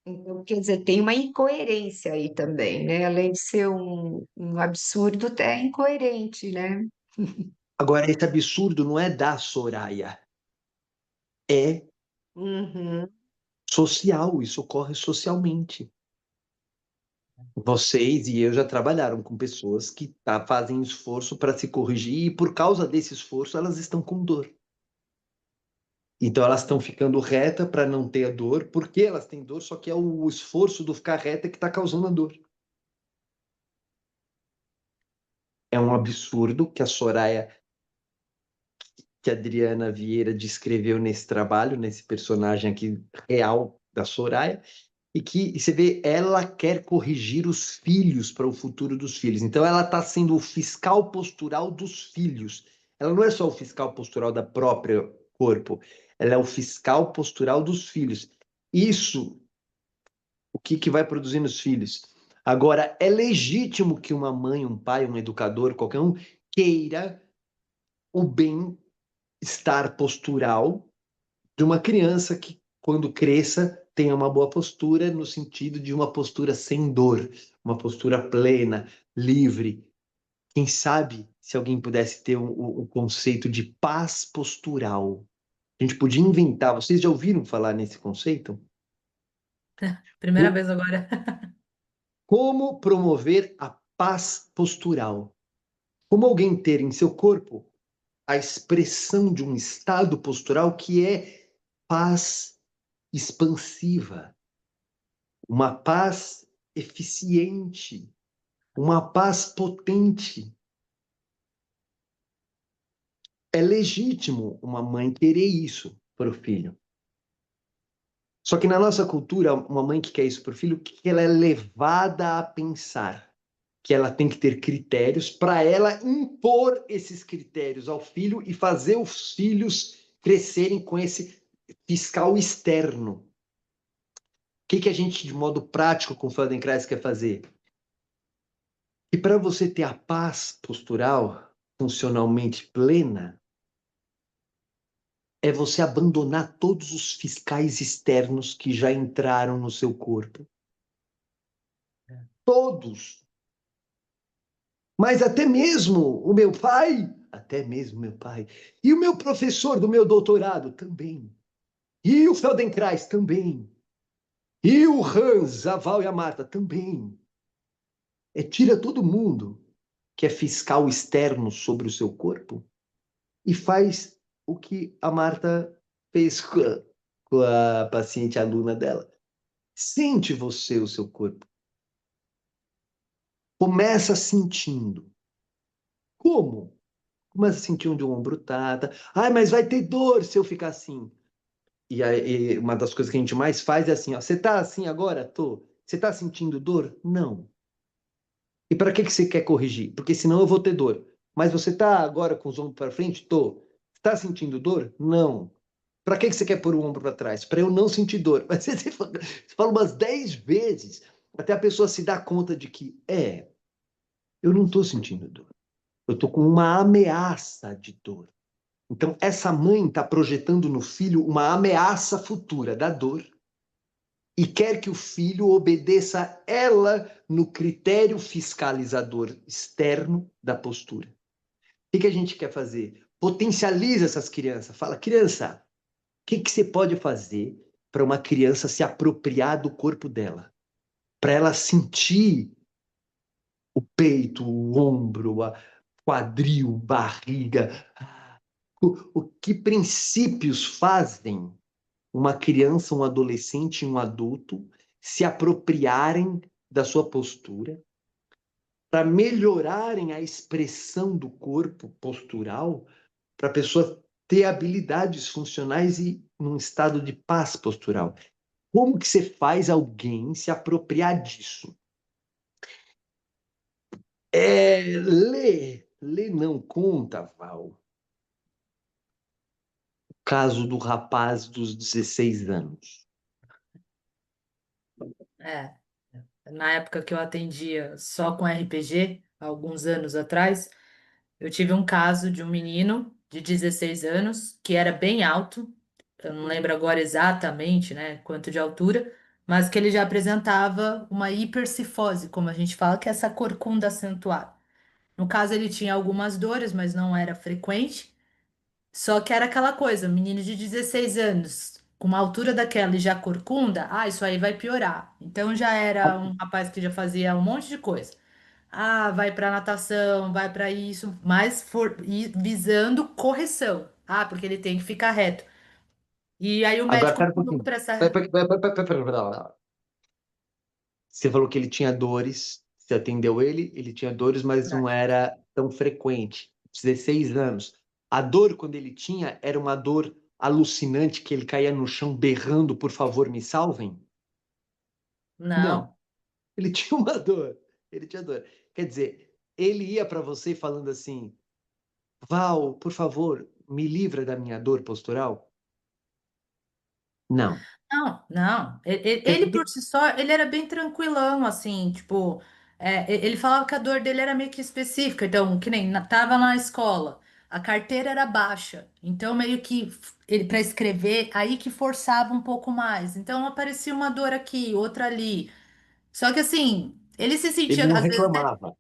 Então, quer dizer, tem uma incoerência aí também, né? Além de ser um absurdo, é incoerente, né? Agora, esse absurdo não é da Soraya. É Uhum. social. Isso ocorre socialmente. Vocês e eu já trabalharam com pessoas que fazem esforço para se corrigir e por causa desse esforço elas estão com dor. Então elas estão ficando reta para não ter a dor, porque elas têm dor, só que é o esforço do ficar reta que está causando a dor. É um absurdo que a Soraya, que a Adriana Vieira descreveu nesse trabalho, nesse personagem aqui real da Soraya, e que você vê, ela quer corrigir os filhos para o futuro dos filhos. Então ela está sendo o fiscal postural dos filhos. Ela não é só o fiscal postural da própria corpo, ela é o fiscal postural dos filhos. Isso, o que vai produzir nos filhos? Agora, é legítimo que uma mãe, um pai, um educador, qualquer um, queira o bem-estar postural de uma criança que, quando cresça, tenha uma boa postura, no sentido de uma postura sem dor, uma postura plena, livre. Quem sabe se alguém pudesse ter o conceito de paz postural? A gente podia inventar. Vocês já ouviram falar nesse conceito? Primeira Co- vez agora. Como promover a paz postural? Como alguém ter em seu corpo a expressão de um estado postural que é paz expansiva, uma paz eficiente, uma paz potente. É legítimo uma mãe querer isso para o filho. Só que na nossa cultura, uma mãe que quer isso para o filho, que ela é levada a pensar que ela tem que ter critérios para ela impor esses critérios ao filho e fazer os filhos crescerem com esse. fiscal externo. O que a gente, de modo prático, com o Feldenkrais quer fazer? E para você ter a paz postural funcionalmente plena, é você abandonar todos os fiscais externos que já entraram no seu corpo. Todos. Mas até mesmo o meu pai, e o meu professor do meu doutorado também, e o Feldenkrais também, e o Hans, a Val e a Marta também. Tira todo mundo que é fiscal externo sobre o seu corpo e faz o que a Marta fez com a paciente aluna dela. Sente você o seu corpo. Começa sentindo. Como? Começa a sentir onde o ombro tá. Ai, mas vai ter dor se eu ficar assim. E aí, uma das coisas que a gente mais faz é assim, ó, você tá assim agora? Tô. Você tá sentindo dor? Não. E para que você quer corrigir? Porque senão eu vou ter dor. Mas você tá agora com os ombros para frente? Tô. Tá sentindo dor? Não. Para que você quer pôr o ombro para trás? Para eu não sentir dor. Mas você fala umas 10 vezes até a pessoa se dar conta de que eu não estou sentindo dor. Eu estou com uma ameaça de dor. Então, essa mãe está projetando no filho uma ameaça futura da dor e quer que o filho obedeça ela no critério fiscalizador externo da postura. O que a gente quer fazer? Potencializa essas crianças. Fala, criança, o que você pode fazer para uma criança se apropriar do corpo dela? Para ela sentir o peito, o ombro, a quadril, barriga. O que princípios fazem uma criança, um adolescente e um adulto se apropriarem da sua postura para melhorarem a expressão do corpo postural, para a pessoa ter habilidades funcionais e num estado de paz postural. Como que você faz alguém se apropriar disso? Lê não conta, Val. O caso do rapaz dos 16 anos. É, na época que eu atendia só com RPG, há alguns anos atrás, eu tive um caso de um menino de 16 anos que era bem alto, eu não lembro agora exatamente, né, quanto de altura, mas que ele já apresentava uma hipercifose, como a gente fala, que é essa corcunda acentuada. No caso, ele tinha algumas dores, mas não era frequente. Só que era aquela coisa, menino de 16 anos, com uma altura daquela e já corcunda, isso aí vai piorar. Então já era um rapaz que já fazia um monte de coisa. Vai para natação, vai para isso, mas visando correção. Porque ele tem que ficar reto. E aí o Agora, médico pera um falou pouquinho. para essa. Pera. Você falou que ele tinha dores, você atendeu ele, ele tinha dores, mas não era tão frequente. 16 anos. A dor, quando ele tinha, era uma dor alucinante que ele caía no chão berrando, por favor, me salvem? Não. Não. Ele tinha uma dor. Ele tinha dor. Quer dizer, ele ia para você falando assim: Val, por favor, me livra da minha dor postural? Não. Não, não. Quer Ele dizer, por si só, ele era bem tranquilão, assim, tipo, ele falava que a dor dele era meio que específica, então, que nem tava na escola, a carteira era baixa, então meio que ele para escrever, aí que forçava um pouco mais. Então aparecia uma dor aqui, outra ali. Só que assim, ele se ele sentia, não às vezes reclamava.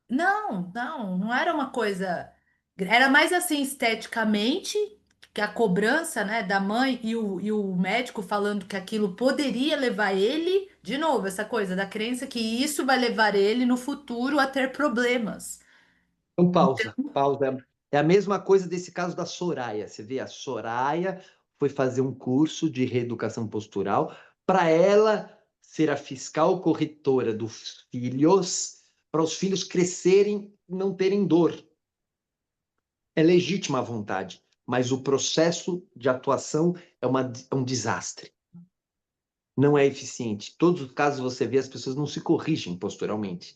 não era uma coisa. Era mais assim esteticamente, que a cobrança, né, da mãe e o médico falando que aquilo poderia levar ele, de novo, essa coisa da crença que isso vai levar ele no futuro a ter problemas. Então, Então, pausa. É a mesma coisa desse caso da Soraya. Você vê, a Soraya foi fazer um curso de reeducação postural para ela ser a fiscal corretora dos filhos, para os filhos crescerem e não terem dor. É legítima a vontade, mas o processo de atuação é um desastre. Não é eficiente. Todos os casos você vê, as pessoas não se corrigem posturalmente.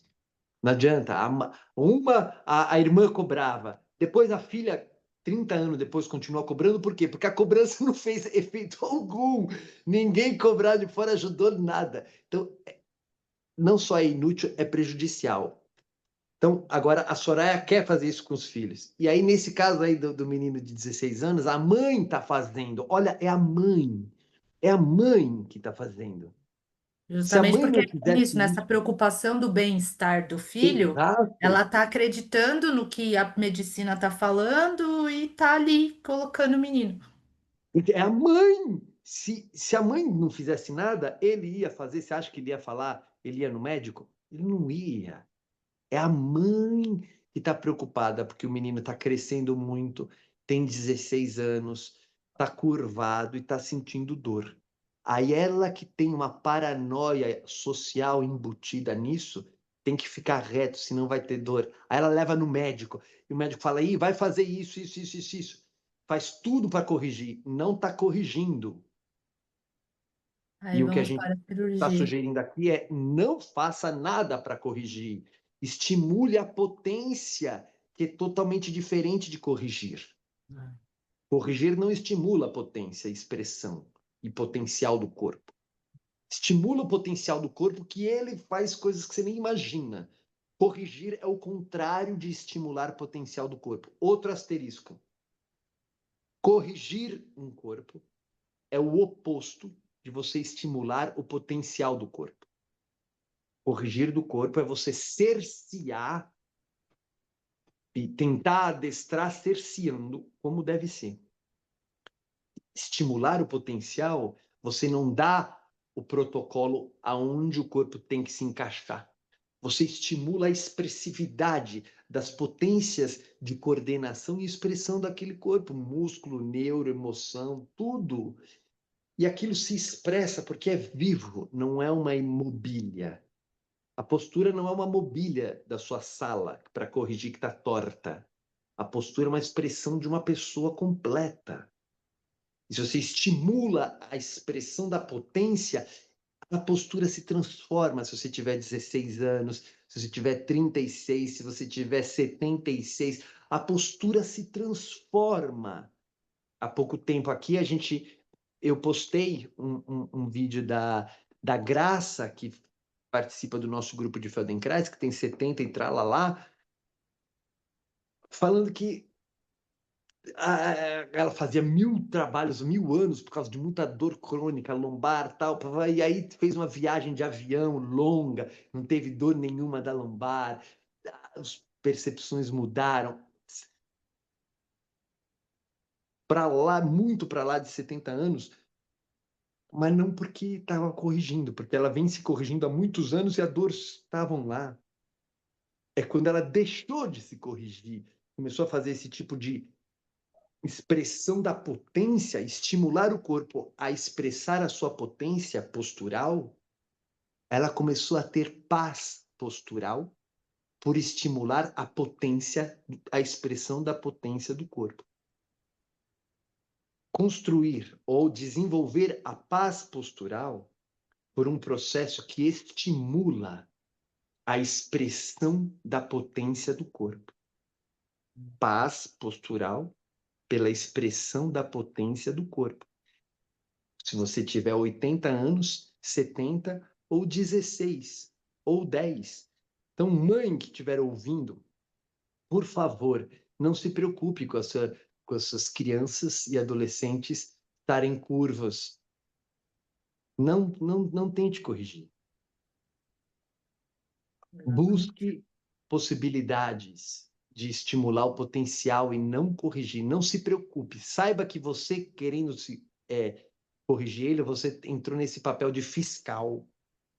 Não adianta. A irmã cobrava. Depois a filha 30 anos depois continua cobrando, por quê? Porque a cobrança não fez efeito algum. Ninguém cobrar de fora ajudou nada. Então, não só é inútil, é prejudicial. Então, agora a Soraya quer fazer isso com os filhos. E aí, nesse caso aí do menino de 16 anos, a mãe está fazendo. Olha, é a mãe. É a mãe que está fazendo. Se a Justamente mãe porque não é fizesse nisso, nessa isso, preocupação do bem-estar do filho, ela exato. está acreditando no que a medicina está falando e está ali colocando o menino. É a mãe. Se a mãe não fizesse nada, ele ia fazer. Você acha que ele ia falar? Ele ia no médico? Ele não ia. É a mãe que está preocupada porque o menino está crescendo muito, tem 16 anos, está curvado e está sentindo dor. Aí ela que tem uma paranoia social embutida nisso, tem que ficar reto, senão vai ter dor. Aí ela leva no médico, e o médico fala: Ih, vai fazer isso, isso, isso, isso, isso. Faz tudo para corrigir, não está corrigindo. Aí E o que a vamos gente para a está cirurgia. sugerindo aqui é não faça nada para corrigir. Estimule a potência, que é totalmente diferente de corrigir. Corrigir não estimula a potência, a expressão e potencial do corpo. Estimula o potencial do corpo que ele faz coisas que você nem imagina. Corrigir é o contrário de estimular o potencial do corpo. Outro asterisco. Corrigir um corpo é o oposto de você estimular o potencial do corpo. Corrigir do corpo é você cercear e tentar adestrar cerceando como deve ser. Estimular o potencial, você não dá o protocolo aonde o corpo tem que se encaixar. Você estimula a expressividade das potências de coordenação e expressão daquele corpo, músculo, neuro, emoção, tudo. E aquilo se expressa porque é vivo, não é uma imobília. A postura não é uma mobília da sua sala para corrigir que está torta. A postura é uma expressão de uma pessoa completa. E se você estimula a expressão da potência, a postura se transforma. Se você tiver 16 anos, se você tiver 36, se você tiver 76, a postura se transforma. Há pouco tempo aqui eu postei um vídeo da Graça, que participa do nosso grupo de Feldenkrais, que tem 70 e tralalá, falando que ela fazia 1000 trabalhos, 1000 anos, por causa de muita dor crônica, lombar, tal, e aí fez uma viagem de avião longa, não teve dor nenhuma da lombar, as percepções mudaram. Para lá, muito para lá de 70 anos, mas não porque estava corrigindo, porque ela vem se corrigindo há muitos anos e as dores estavam lá. É quando ela deixou de se corrigir, começou a fazer esse tipo de expressão da potência, estimular o corpo a expressar a sua potência postural, ela começou a ter paz postural por estimular a potência, a expressão da potência do corpo. Construir ou desenvolver a paz postural por um processo que estimula a expressão da potência do corpo. Paz postural pela expressão da potência do corpo. Se você tiver 80 anos, 70 ou 16 ou 10. Então, mãe que estiver ouvindo, por favor, não se preocupe com as suas crianças e adolescentes estarem curvas. Não tente corrigir. Exatamente. Busque possibilidades de estimular o potencial e não corrigir. Não se preocupe. Saiba que você querendo corrigir ele, você entrou nesse papel de fiscal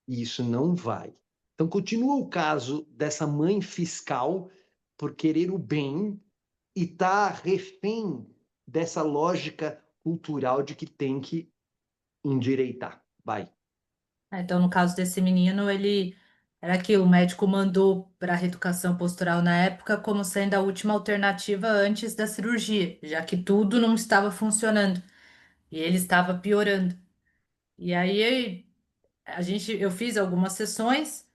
e isso não vai. Então, continua o caso dessa mãe fiscal por querer o bem e tá refém dessa lógica cultural de que tem que endireitar. Vai. Então, no caso desse menino, ele era que o médico mandou para a reeducação postural na época como sendo a última alternativa antes da cirurgia, já que tudo não estava funcionando e ele estava piorando. E aí eu fiz algumas sessões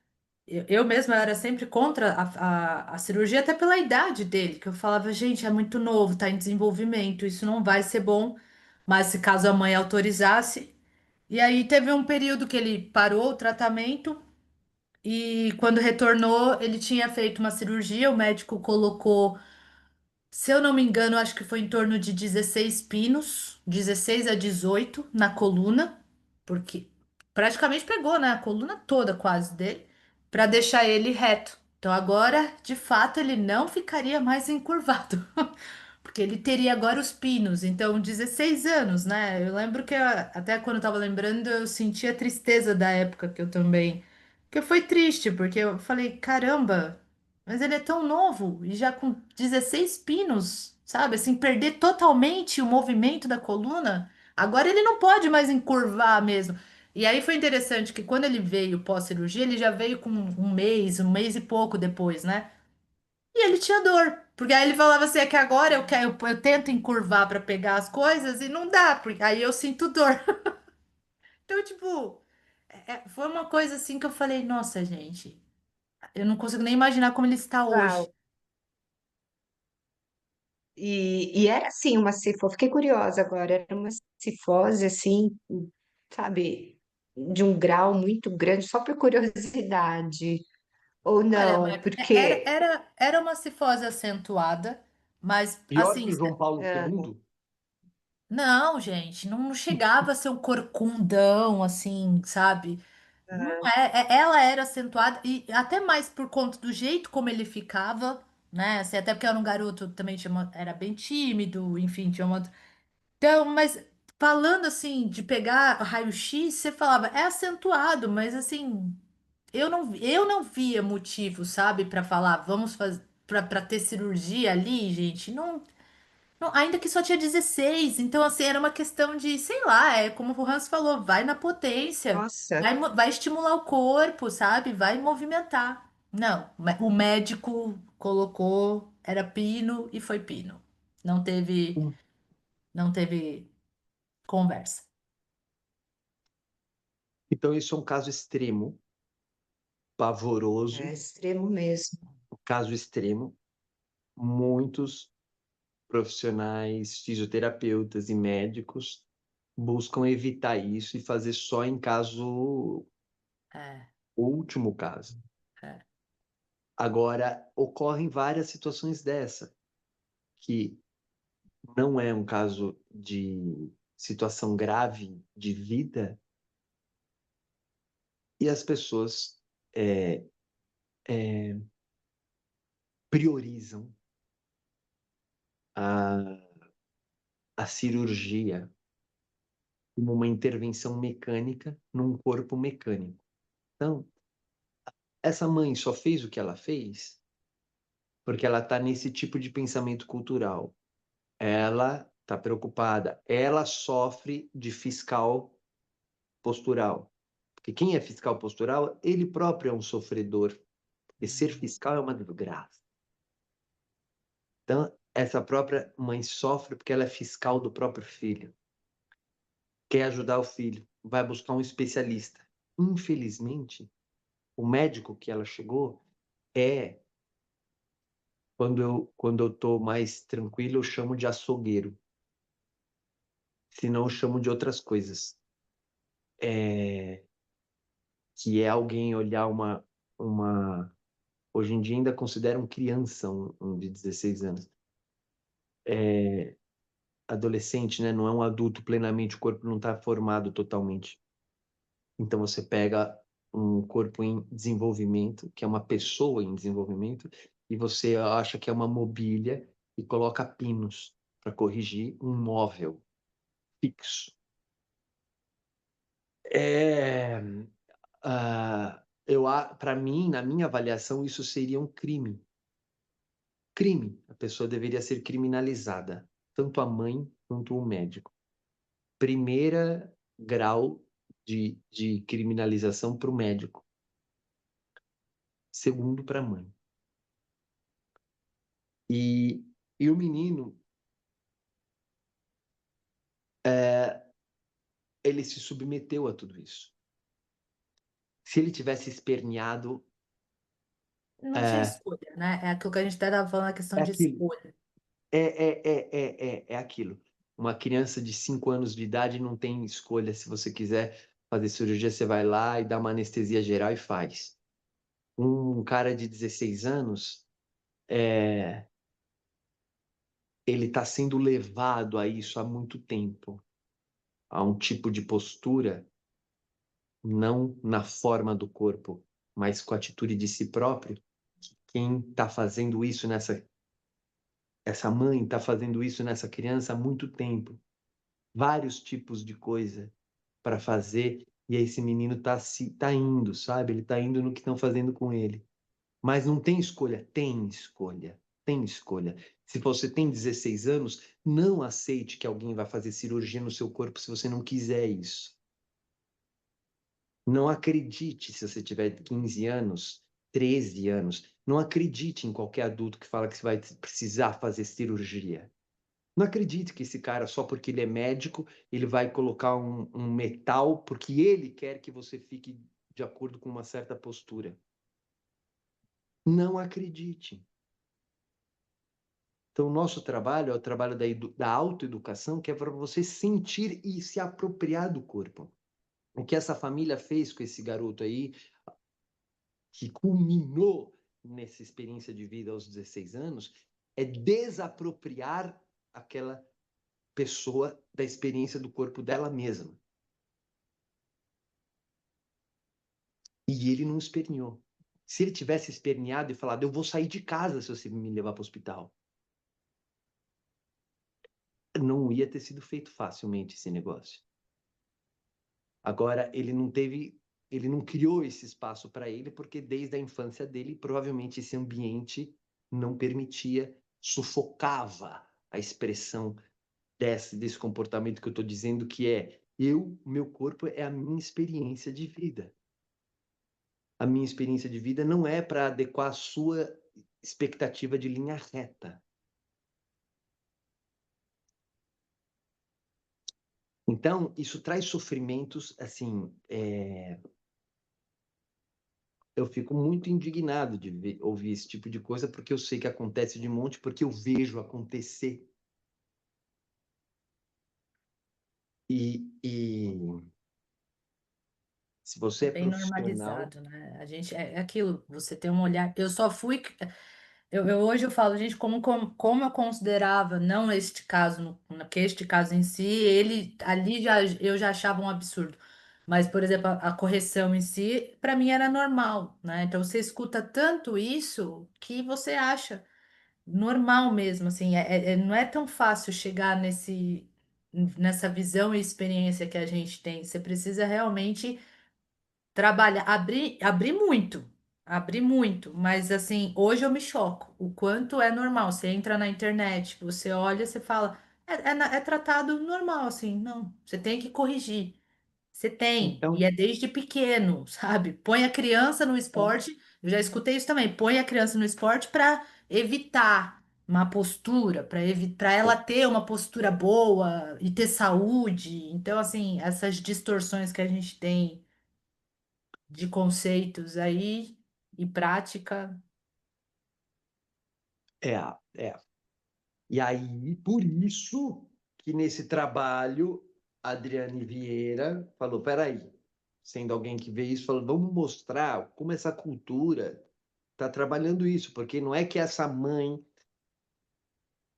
Eu mesma era sempre contra a cirurgia, até pela idade dele, que eu falava, gente, é muito novo, tá em desenvolvimento, isso não vai ser bom. Mas se caso a mãe autorizasse. E aí teve um período que ele parou o tratamento e quando retornou, ele tinha feito uma cirurgia, o médico colocou, se eu não me engano, acho que foi em torno de 16 pinos, 16 a 18 na coluna, porque praticamente pegou, né, a coluna toda quase dele, para deixar ele reto. Então agora, de fato, ele não ficaria mais encurvado. Porque ele teria agora os pinos, então 16 anos, né? Eu lembro que até quando eu tava lembrando, eu sentia a tristeza da época que eu também. Que foi triste, porque eu falei, caramba, mas ele é tão novo e já com 16 pinos, sabe? Assim, perder totalmente o movimento da coluna. Agora ele não pode mais encurvar mesmo. E aí foi interessante que quando ele veio pós-cirurgia, ele já veio com um mês e pouco depois, né? E ele tinha dor. Porque aí ele falava assim, é que agora eu tento encurvar para pegar as coisas e não dá, porque aí eu sinto dor. Então, tipo, foi uma coisa assim que eu falei, nossa, gente, eu não consigo nem imaginar como ele está hoje. Uau. E era assim uma cifose, fiquei curiosa agora, era uma cifose assim, sabe, de um grau muito grande, só por curiosidade, ou Olha, não, Marta, era, porque era, era uma cifose acentuada, mas Pior assim, que o João Paulo ah, II? não, gente, não chegava a ser um corcundão, assim, sabe? Não ah, ela era acentuada e até mais por conta do jeito como ele ficava, né? Assim, até porque era um garoto também era bem tímido, enfim, tinha uma. Então, mas falando assim de pegar raio-x, você falava é acentuado, mas assim eu não via motivo, sabe, para falar vamos fazer para ter cirurgia ali, gente. Não, ainda que só tinha 16, então assim, era uma questão de, sei lá, é como o Hans falou, vai na potência, nossa, vai estimular o corpo, sabe? Vai movimentar. Não, o médico colocou, era pino e foi pino. Não teve, Hum. não teve conversa. Então, isso é um caso extremo, é pavoroso, extremo mesmo. um caso extremo. Muitos profissionais, fisioterapeutas e médicos buscam evitar isso e fazer só em caso, É, último caso. é, Agora, ocorrem várias situações dessa, que não é um caso de situação grave de vida e as pessoas é, é, priorizam a, a cirurgia como uma intervenção mecânica num corpo mecânico. Então, essa mãe só fez o que ela fez porque ela está nesse tipo de pensamento cultural. Ela está preocupada, ela sofre de fiscal postural. Porque quem é fiscal postural, ele próprio é um sofredor. E ser fiscal é uma desgraça. Então, essa própria mãe sofre porque ela é fiscal do próprio filho. Quer ajudar o filho, vai buscar um especialista. Infelizmente, o médico que ela chegou é, quando eu tô mais tranquilo, eu chamo de açougueiro. Se não, eu chamo de outras coisas. É, que é alguém olhar uma... Hoje em dia ainda consideram criança um de 16 anos. É, adolescente, né? Não é um adulto plenamente, o corpo não está formado totalmente. Então você pega um corpo em desenvolvimento, que é uma pessoa em desenvolvimento, e você acha que é uma mobília e coloca pinos para corrigir um móvel fixo. É, para mim, na minha avaliação, isso seria um crime. Crime. A pessoa deveria ser criminalizada, tanto a mãe quanto o médico. Primeira grau de criminalização para o médico, segundo para a mãe. E o menino, ele se submeteu a tudo isso. Se ele tivesse esperneado, não tinha É, escolha, né? É aquilo que a gente até estava falando, a questão é de aquilo. escolha. É aquilo. Uma criança de 5 anos de idade não tem escolha. Se você quiser fazer cirurgia, você vai lá e dá uma anestesia geral e faz. Um cara de 16 anos, ele está sendo levado a isso há muito tempo, a um tipo de postura, não na forma do corpo, mas com a atitude de si próprio. Quem está fazendo isso essa mãe está fazendo isso nessa criança há muito tempo. Vários tipos de coisa para fazer, e esse menino tá indo, sabe? Ele tá indo no que estão fazendo com ele. Mas não tem escolha? Tem escolha. Tem escolha. Se você tem 16 anos, não aceite que alguém vai fazer cirurgia no seu corpo se você não quiser isso. Não acredite se você tiver 15 anos, 13 anos. Não acredite em qualquer adulto que fala que você vai precisar fazer cirurgia. Não acredite que esse cara, só porque ele é médico, ele vai colocar um metal porque ele quer que você fique de acordo com uma certa postura. Não acredite. Então, o nosso trabalho é o trabalho da autoeducação, que é para você sentir e se apropriar do corpo. O que essa família fez com esse garoto aí, que culminou nessa experiência de vida aos 16 anos, é desapropriar aquela pessoa da experiência do corpo dela mesma. E ele não esperneou. Se ele tivesse esperneado e falado, eu vou sair de casa se você me levar para o hospital, não ia ter sido feito facilmente esse negócio. Agora, ele não criou esse espaço para ele, porque desde a infância dele, provavelmente esse ambiente não permitia, sufocava a expressão desse comportamento que eu estou dizendo, que é meu corpo é a minha experiência de vida. A minha experiência de vida não é para adequar a sua expectativa de linha reta. Então, isso traz sofrimentos, assim, eu fico muito indignado de ouvir esse tipo de coisa, porque eu sei que acontece de monte, porque eu vejo acontecer. E se você É é bem profissional, normalizado, né? A gente é aquilo, você tem um olhar. Eu só fui. Hoje eu falo, gente, como eu considerava, não este caso, porque este caso em si, ele ali eu já achava um absurdo. Mas, por exemplo, a correção em si, para mim era normal, né? Então você escuta tanto isso que você acha normal mesmo, assim, não é tão fácil chegar nessa visão e experiência que a gente tem. Você precisa realmente trabalhar, abrir muito, mas assim, hoje eu me choco, o quanto é normal. Você entra na internet, você olha, você fala, é tratado normal, assim, não, você tem que corrigir. Você tem, e então, é desde pequeno, sabe? Põe a criança no então, esporte, eu já escutei isso também, põe a criança no esporte para evitar uma postura, para ela ter uma postura boa e ter saúde. Então, assim, essas distorções que a gente tem de conceitos aí e prática. é, é. E aí, por isso que nesse trabalho, a Adriane Vieira falou, peraí, sendo alguém que vê isso, falou, vamos mostrar como essa cultura está trabalhando isso, porque não é que essa mãe,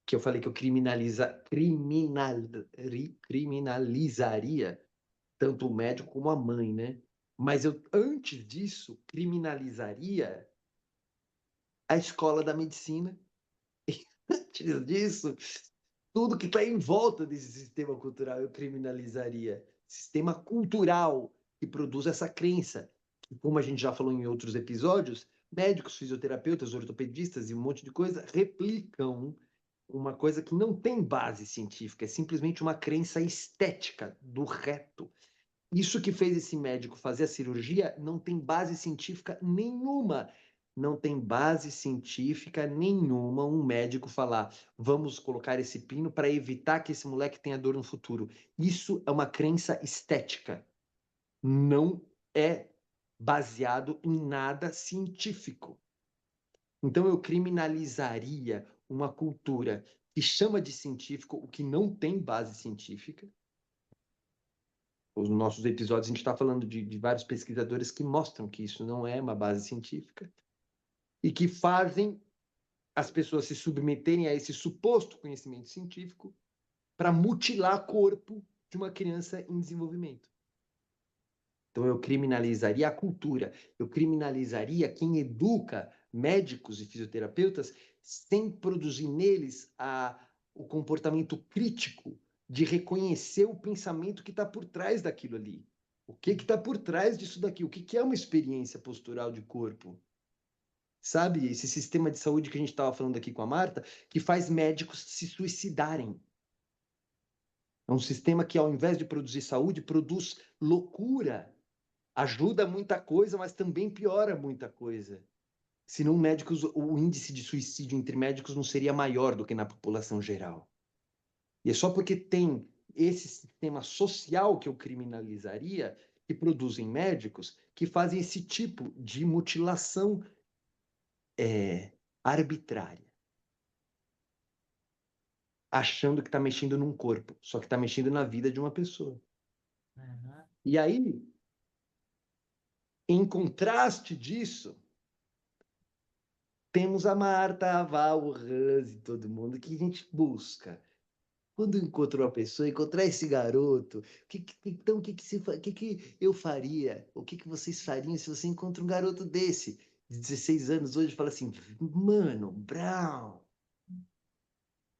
que eu falei que eu criminalizaria tanto o médico como a mãe, né? Mas eu, antes disso, criminalizaria a escola da medicina. Antes disso, tudo que está em volta desse sistema cultural eu criminalizaria. Sistema cultural que produz essa crença. E como a gente já falou em outros episódios, médicos, fisioterapeutas, ortopedistas e um monte de coisa replicam uma coisa que não tem base científica, é simplesmente uma crença estética do reto. Isso que fez esse médico fazer a cirurgia não tem base científica nenhuma. Não tem base científica nenhuma um médico falar: vamos colocar esse pino para evitar que esse moleque tenha dor no futuro. Isso é uma crença estética. Não é baseado em nada científico. Então, eu criminalizaria uma cultura que chama de científico o que não tem base científica. Os nossos episódios, a gente está falando de vários pesquisadores que mostram que isso não é uma base científica e que fazem as pessoas se submeterem a esse suposto conhecimento científico para mutilar o corpo de uma criança em desenvolvimento. Então, eu criminalizaria a cultura, eu criminalizaria quem educa médicos e fisioterapeutas sem produzir neles o comportamento crítico de reconhecer o pensamento que está por trás daquilo ali. O que está por trás disso daqui? O que é uma experiência postural de corpo? Sabe, esse sistema de saúde que a gente estava falando aqui com a Marta, que faz médicos se suicidarem. É um sistema que, ao invés de produzir saúde, produz loucura. Ajuda muita coisa, mas também piora muita coisa. Senão médicos, o índice de suicídio entre médicos não seria maior do que na população geral. E é só porque tem esse sistema social que eu criminalizaria, que produzem médicos, que fazem esse tipo de mutilação arbitrária. Achando que está mexendo num corpo, só que está mexendo na vida de uma pessoa. Uhum. E aí, em contraste disso, temos a Marta, a Val, o Hans e todo mundo que a gente busca. Quando encontra uma pessoa, encontrar esse garoto, então o que eu faria? O que vocês fariam se você encontra um garoto desse, de 16 anos, hoje, e fala assim, mano, Brown,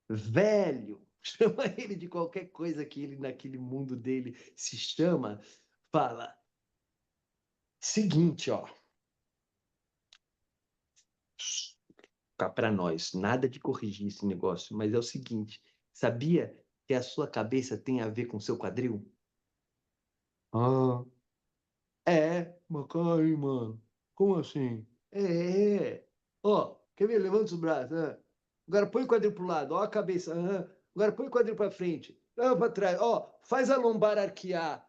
velho, chama ele de qualquer coisa que ele, naquele mundo dele, se chama, fala, seguinte, ó, cá para nós, nada de corrigir esse negócio, mas é o seguinte, sabia que a sua cabeça tem a ver com o seu quadril? Ah, mas aí, mano, como assim? Ó, quer ver? Levanta os braços, agora põe o quadril pro lado, ó a cabeça, agora põe o quadril para frente, para trás, ó, faz a lombar arquear.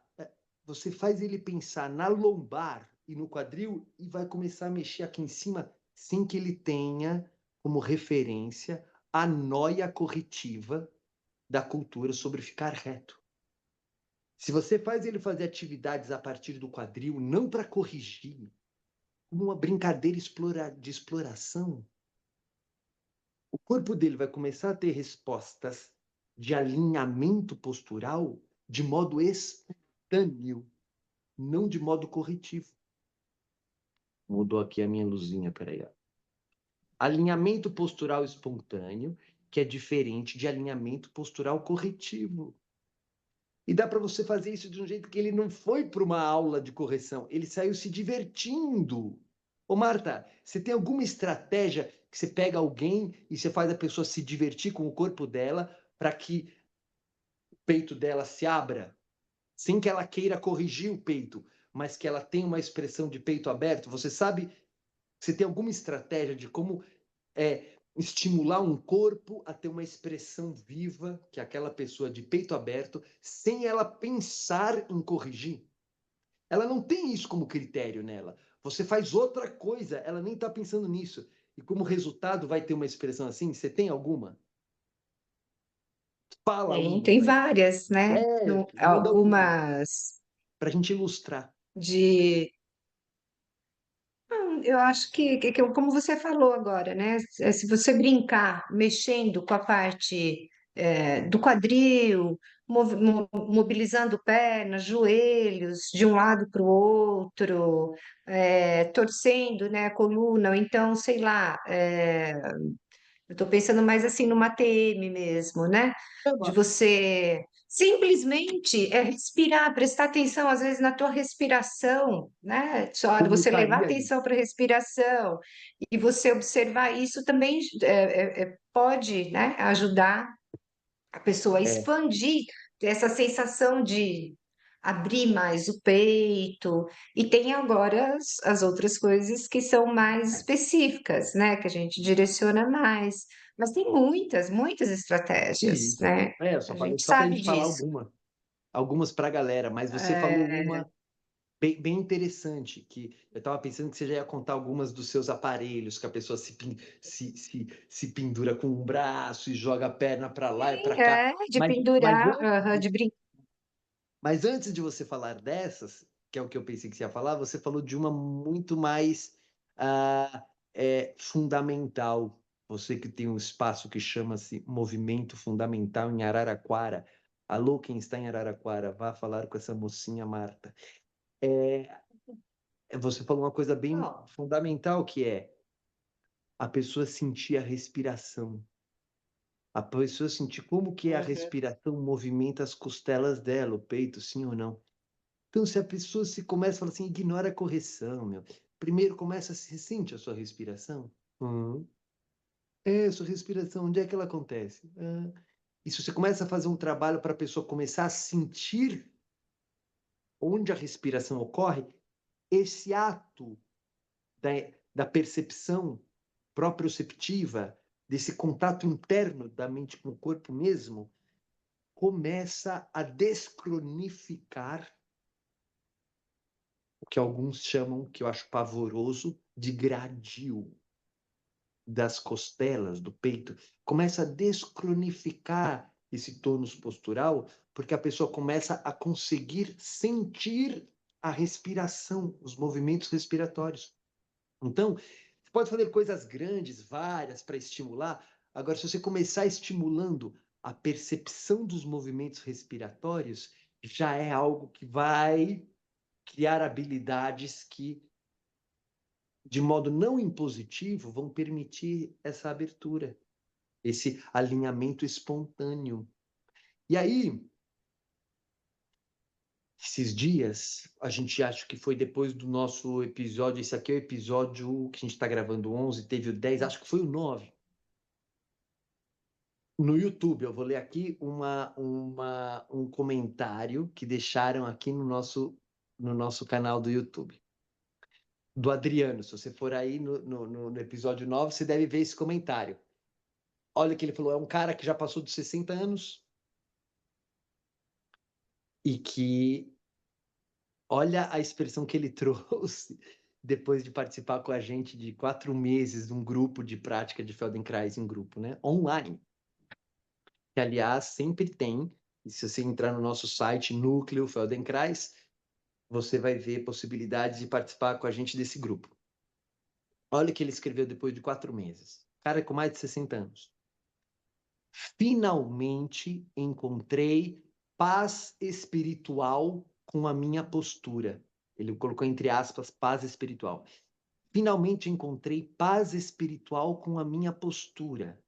Você faz ele pensar na lombar e no quadril e vai começar a mexer aqui em cima sem que ele tenha como referência a noia corretiva da cultura sobre ficar reto. Se você faz ele fazer atividades a partir do quadril, não para corrigir, como uma brincadeira de exploração, o corpo dele vai começar a ter respostas de alinhamento postural de modo espontâneo, não de modo corretivo. Mudou aqui a minha luzinha, peraí. Ó. Alinhamento postural espontâneo, que é diferente de alinhamento postural corretivo. E dá para você fazer isso de um jeito que ele não foi para uma aula de correção, ele saiu se divertindo. Ô Marta, você tem alguma estratégia que você pega alguém e você faz a pessoa se divertir com o corpo dela para que o peito dela se abra, sem que ela queira corrigir o peito, mas que ela tenha uma expressão de peito aberto? Você sabe, você tem alguma estratégia de como estimular um corpo a ter uma expressão viva, que é aquela pessoa de peito aberto, sem ela pensar em corrigir? Ela não tem isso como critério nela. Você faz outra coisa, ela nem está pensando nisso. E como resultado vai ter uma expressão assim? Você tem alguma? Fala uma, Tem mas várias, né? manda uma Algumas para a gente ilustrar. de. Eu acho que como você falou agora, né? Se você brincar mexendo com a parte do quadril, mobilizando pernas, joelhos de um lado para o outro, torcendo, né, a coluna, ou então, sei lá, eu estou pensando mais assim numa TM mesmo, né? De você simplesmente respirar, prestar atenção às vezes na tua respiração, né? Só de você levar Comunicaria atenção isso. para a respiração e você observar isso também pode, né, ajudar a pessoa a É, expandir, ter essa sensação de abrir mais o peito, e tem agora as outras coisas que são mais específicas, né? Que a gente direciona mais. Mas tem muitas estratégias, isso. né? Eu A só falei gente só para a sabe gente falar disso. algumas para a galera, mas você falou uma bem interessante, que eu estava pensando que você já ia contar algumas dos seus aparelhos, que a pessoa se pendura com um braço e joga a perna para lá e para cá. De Mas pendurar, antes, de brincar. mas antes de você falar dessas, que é o que eu pensei que você ia falar, você falou de uma muito mais fundamental. Você que tem um espaço que chama-se Movimento Fundamental em Araraquara. Alô, quem está em Araraquara, vá falar com essa mocinha Marta. Você falou uma coisa bem Ó, fundamental, que é a pessoa sentir a respiração. A pessoa sentir como que a uhum. respiração movimenta as costelas dela, o peito, sim ou não. Então, se a pessoa se começa a falar assim, ignora a correção, meu. Primeiro começa a se sente a sua respiração. Sua respiração, onde é que ela acontece? E se você começa a fazer um trabalho para a pessoa começar a sentir onde a respiração ocorre, esse ato da, da percepção proprioceptiva, desse contato interno da mente com o corpo mesmo, começa a descronificar o que alguns chamam, que eu acho pavoroso, de gradil das costelas, do peito. Começa a descronificar esse tônus postural, porque a pessoa começa a conseguir sentir a respiração, os movimentos respiratórios. Então, você pode fazer coisas grandes, várias, para estimular. Agora, se você começar estimulando a percepção dos movimentos respiratórios, já é algo que vai criar habilidades que, de modo não impositivo, vão permitir essa abertura, esse alinhamento espontâneo. E aí, esses dias, a gente acha que foi depois do nosso episódio, esse aqui é o episódio que a gente está gravando 11, teve o 10, acho que foi o 9. No YouTube, eu vou ler aqui um comentário que deixaram aqui no nosso canal do YouTube. Do Adriano. Se você for aí no episódio 9, você deve ver esse comentário. Olha o que ele falou: é um cara que já passou dos 60 anos e que, olha a expressão que ele trouxe depois de participar com a gente de 4 meses de um grupo de prática de Feldenkrais em grupo, né? Online. Que, aliás, sempre tem. E se você entrar no nosso site, Núcleo Feldenkrais, você vai ver possibilidades de participar com a gente desse grupo. Olha o que ele escreveu depois de 4 meses. Cara com mais de 60 anos. Finalmente encontrei paz espiritual com a minha postura. Ele colocou entre aspas, paz espiritual. Finalmente encontrei paz espiritual com a minha postura.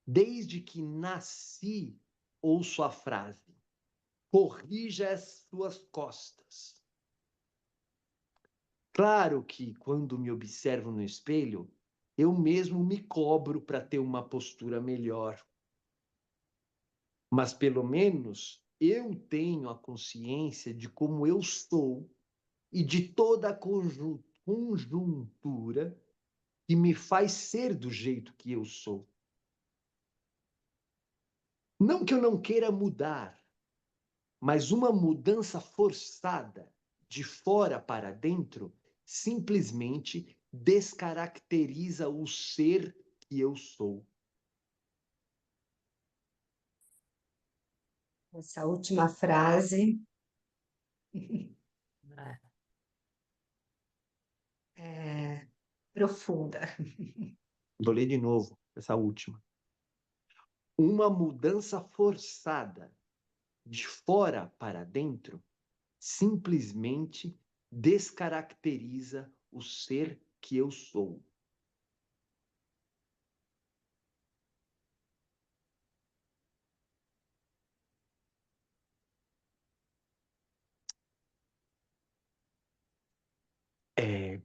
Desde que nasci, ouço a frase: corrija as suas costas. Claro que, quando me observo no espelho, eu mesmo me cobro para ter uma postura melhor. Mas, pelo menos, eu tenho a consciência de como eu sou e de toda a conjuntura que me faz ser do jeito que eu sou. Não que eu não queira mudar, mas uma mudança forçada de fora para dentro simplesmente descaracteriza o ser que eu sou. Essa última frase é profunda. Vou ler de novo essa última. Uma mudança forçada de fora para dentro simplesmente descaracteriza o ser que eu sou.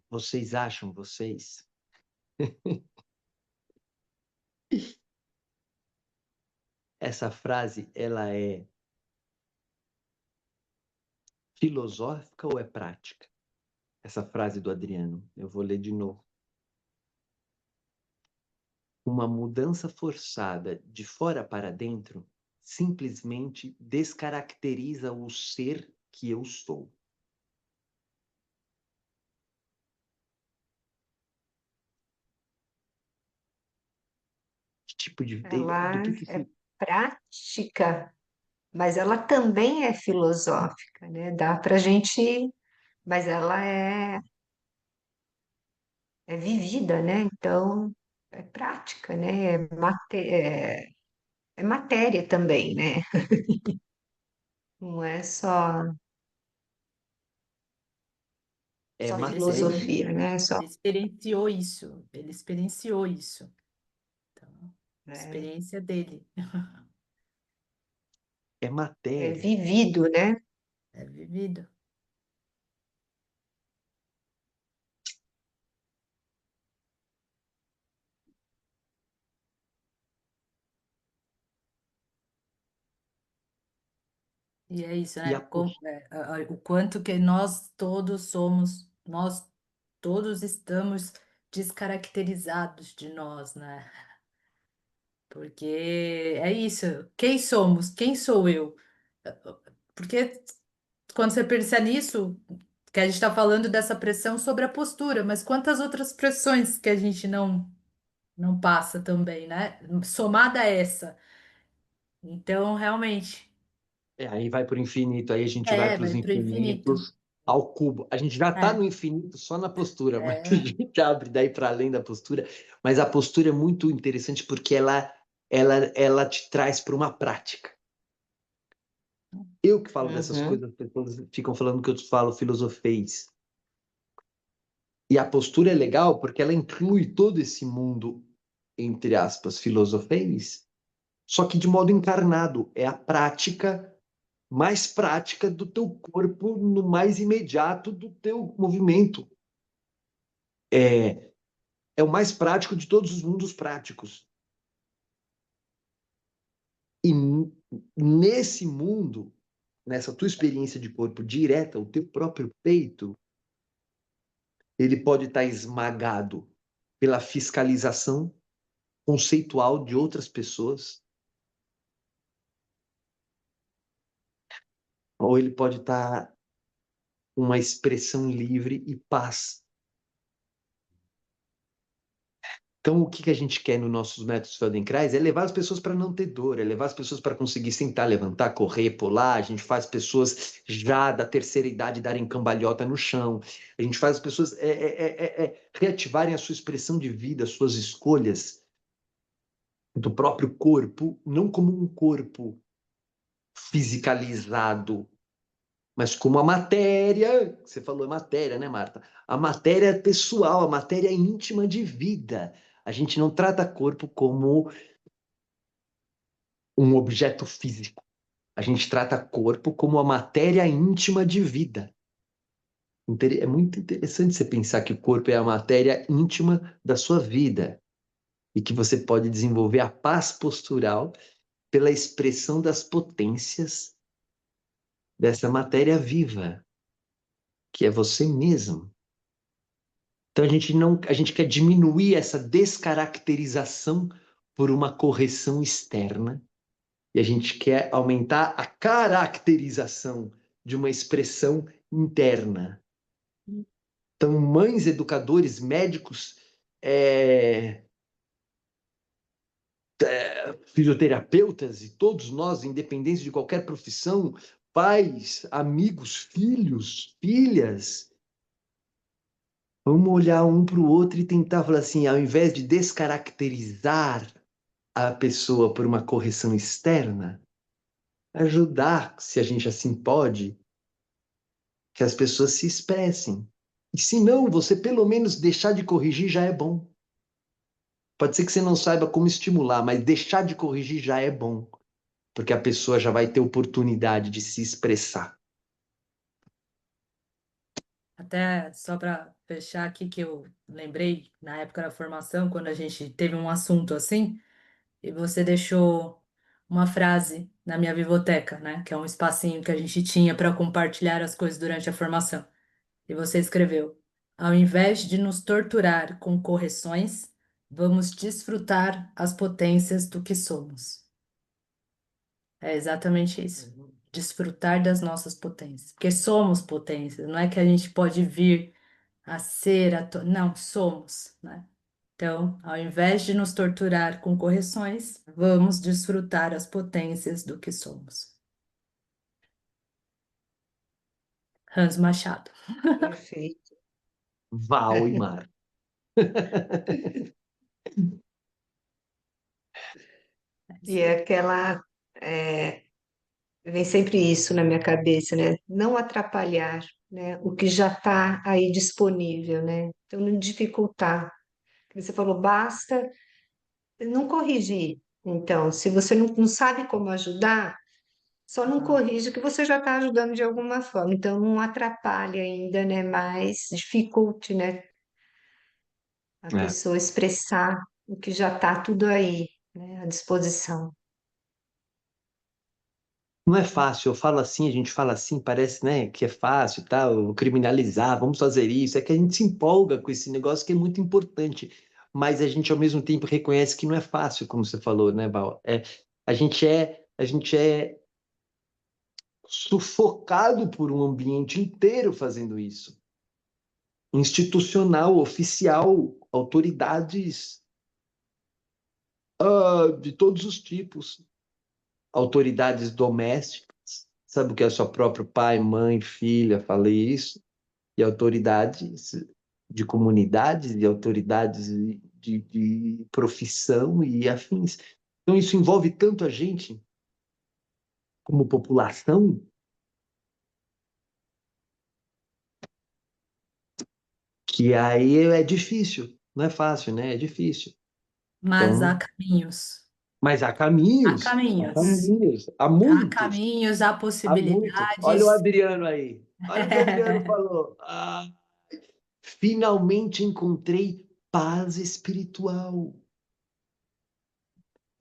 Vocês acham, vocês? Essa frase, ela é filosófica ou é prática? Essa frase do Adriano, eu vou ler de novo. Uma mudança forçada de fora para dentro simplesmente descaracteriza o ser que eu sou. tipo de... Do Ela que é se... prática, mas ela também é filosófica, né? Dá para a gente, mas ela é vivida, né? Então é prática, né? É matéria também, né? Não é É só matéria, filosofia, né? Só, Ele experienciou isso, ele experienciou isso. Então, é, experiência dele, é é matéria. vivido, né? é vivido. E é isso, E né? a postura... O quanto que nós todos somos, nós todos estamos descaracterizados de nós, né? Porque é isso. Quem somos? Quem sou eu? Porque quando você pensa nisso, que a gente está falando dessa pressão sobre a postura, mas quantas outras pressões que a gente não passa também, né? Somada a essa. Então, realmente, Aí vai para o infinito, aí a gente vai para os vai para o infinito. infinitos ao cubo. A gente já está É, no infinito só na postura, mas a é. gente abre daí para além da postura. Mas a postura é muito interessante porque ela te traz para uma prática. Eu que falo dessas Uhum. coisas, as pessoas ficam falando que eu falo filosofês. E a postura é legal porque ela inclui todo esse mundo, entre aspas, filosofês, só que de modo encarnado. É a prática mais prática do teu corpo no mais imediato do teu movimento. É, é o mais prático de todos os mundos práticos. E nesse mundo, nessa tua experiência de corpo direta, o teu próprio peito, ele pode estar esmagado pela fiscalização conceitual de outras pessoas, ou ele pode estar uma expressão livre e paz. Então, o que a gente quer nos nossos métodos Feldenkrais é levar as pessoas para não ter dor, é levar as pessoas para conseguir sentar, levantar, correr, pular. A gente faz pessoas já da terceira idade darem cambalhota no chão. A gente faz as pessoas reativarem a sua expressão de vida, as suas escolhas do próprio corpo, não como um corpo fisicalizado, mas como a matéria, você falou é matéria, né, Marta? A matéria pessoal, a matéria íntima de vida. A gente não trata corpo como um objeto físico. A gente trata corpo como a matéria íntima de vida. É muito interessante você pensar que o corpo é a matéria íntima da sua vida e que você pode desenvolver a paz postural pela expressão das potências dessa matéria viva, que é você mesmo. Então a gente quer diminuir essa descaracterização por uma correção externa e a gente quer aumentar a caracterização de uma expressão interna. Então, mães, educadores, médicos, é, fisioterapeutas e todos nós, independentes de qualquer profissão, pais, amigos, filhos, filhas, vamos olhar um para o outro e tentar falar assim, ao invés de descaracterizar a pessoa por uma correção externa, ajudar, se a gente assim pode, que as pessoas se expressem. E se não, você pelo menos deixar de corrigir já é bom. Pode ser que você não saiba como estimular, mas deixar de corrigir já é bom, porque a pessoa já vai ter oportunidade de se expressar. Até só para fechar aqui que eu lembrei na época da formação, quando a gente teve um assunto assim, e você deixou uma frase na minha biblioteca, né? Que é um espacinho que a gente tinha para compartilhar as coisas durante a formação. E você escreveu: ao invés de nos torturar com correções, vamos desfrutar as potências do que somos. É exatamente isso. Desfrutar das nossas potências. Porque somos potências, não é que a gente pode vir a ser, não, somos, né? Então, ao invés de nos torturar com correções, vamos desfrutar as potências do que somos. Hans Machado. Perfeito. Val e Mar. E é aquela. é, Vem sempre isso na minha cabeça, né? Não atrapalhar, né? O que já está aí disponível, né? Então, não dificultar. Você falou, basta não corrigir. Então, se você não sabe como ajudar, só não corrige que você já está ajudando de alguma forma. Então, não atrapalhe ainda, né? Mas dificulte, né? A É. pessoa expressar o que já está tudo aí, né? À disposição. Não é fácil, eu falo assim, a gente fala assim, parece, né, que é fácil, tal, criminalizar, vamos fazer isso. É que a gente se empolga com esse negócio que é muito importante, mas a gente ao mesmo tempo reconhece que não é fácil, como você falou, né, Val? A gente é sufocado por um ambiente inteiro fazendo isso. Institucional, oficial, autoridades, de todos os tipos, autoridades domésticas. Sabe o que é só próprio pai, mãe, filha, falei isso, e autoridades de comunidades e autoridades de profissão e afins. Então, isso envolve tanto a gente como população que aí é difícil, não é fácil, né? É difícil. Mas há Então, caminhos. mas Há há caminhos. caminhos, há Há muitos, caminhos, há há muitos. Olha o possibilidades. Adriano aí, olha o que o Adriano falou. Finalmente encontrei paz espiritual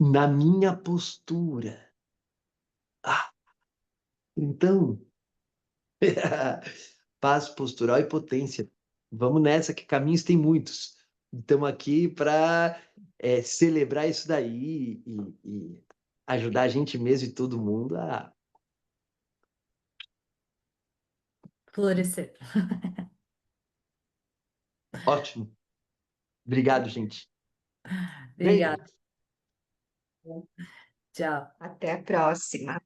na minha postura. Ah, então, paz postural e potência. Vamos nessa, que caminhos tem muitos. Estamos aqui para celebrar isso daí e ajudar a gente mesmo e todo mundo a. Florescer. Ótimo. Obrigado, gente. Beijo. Obrigada. Tchau. Até a próxima.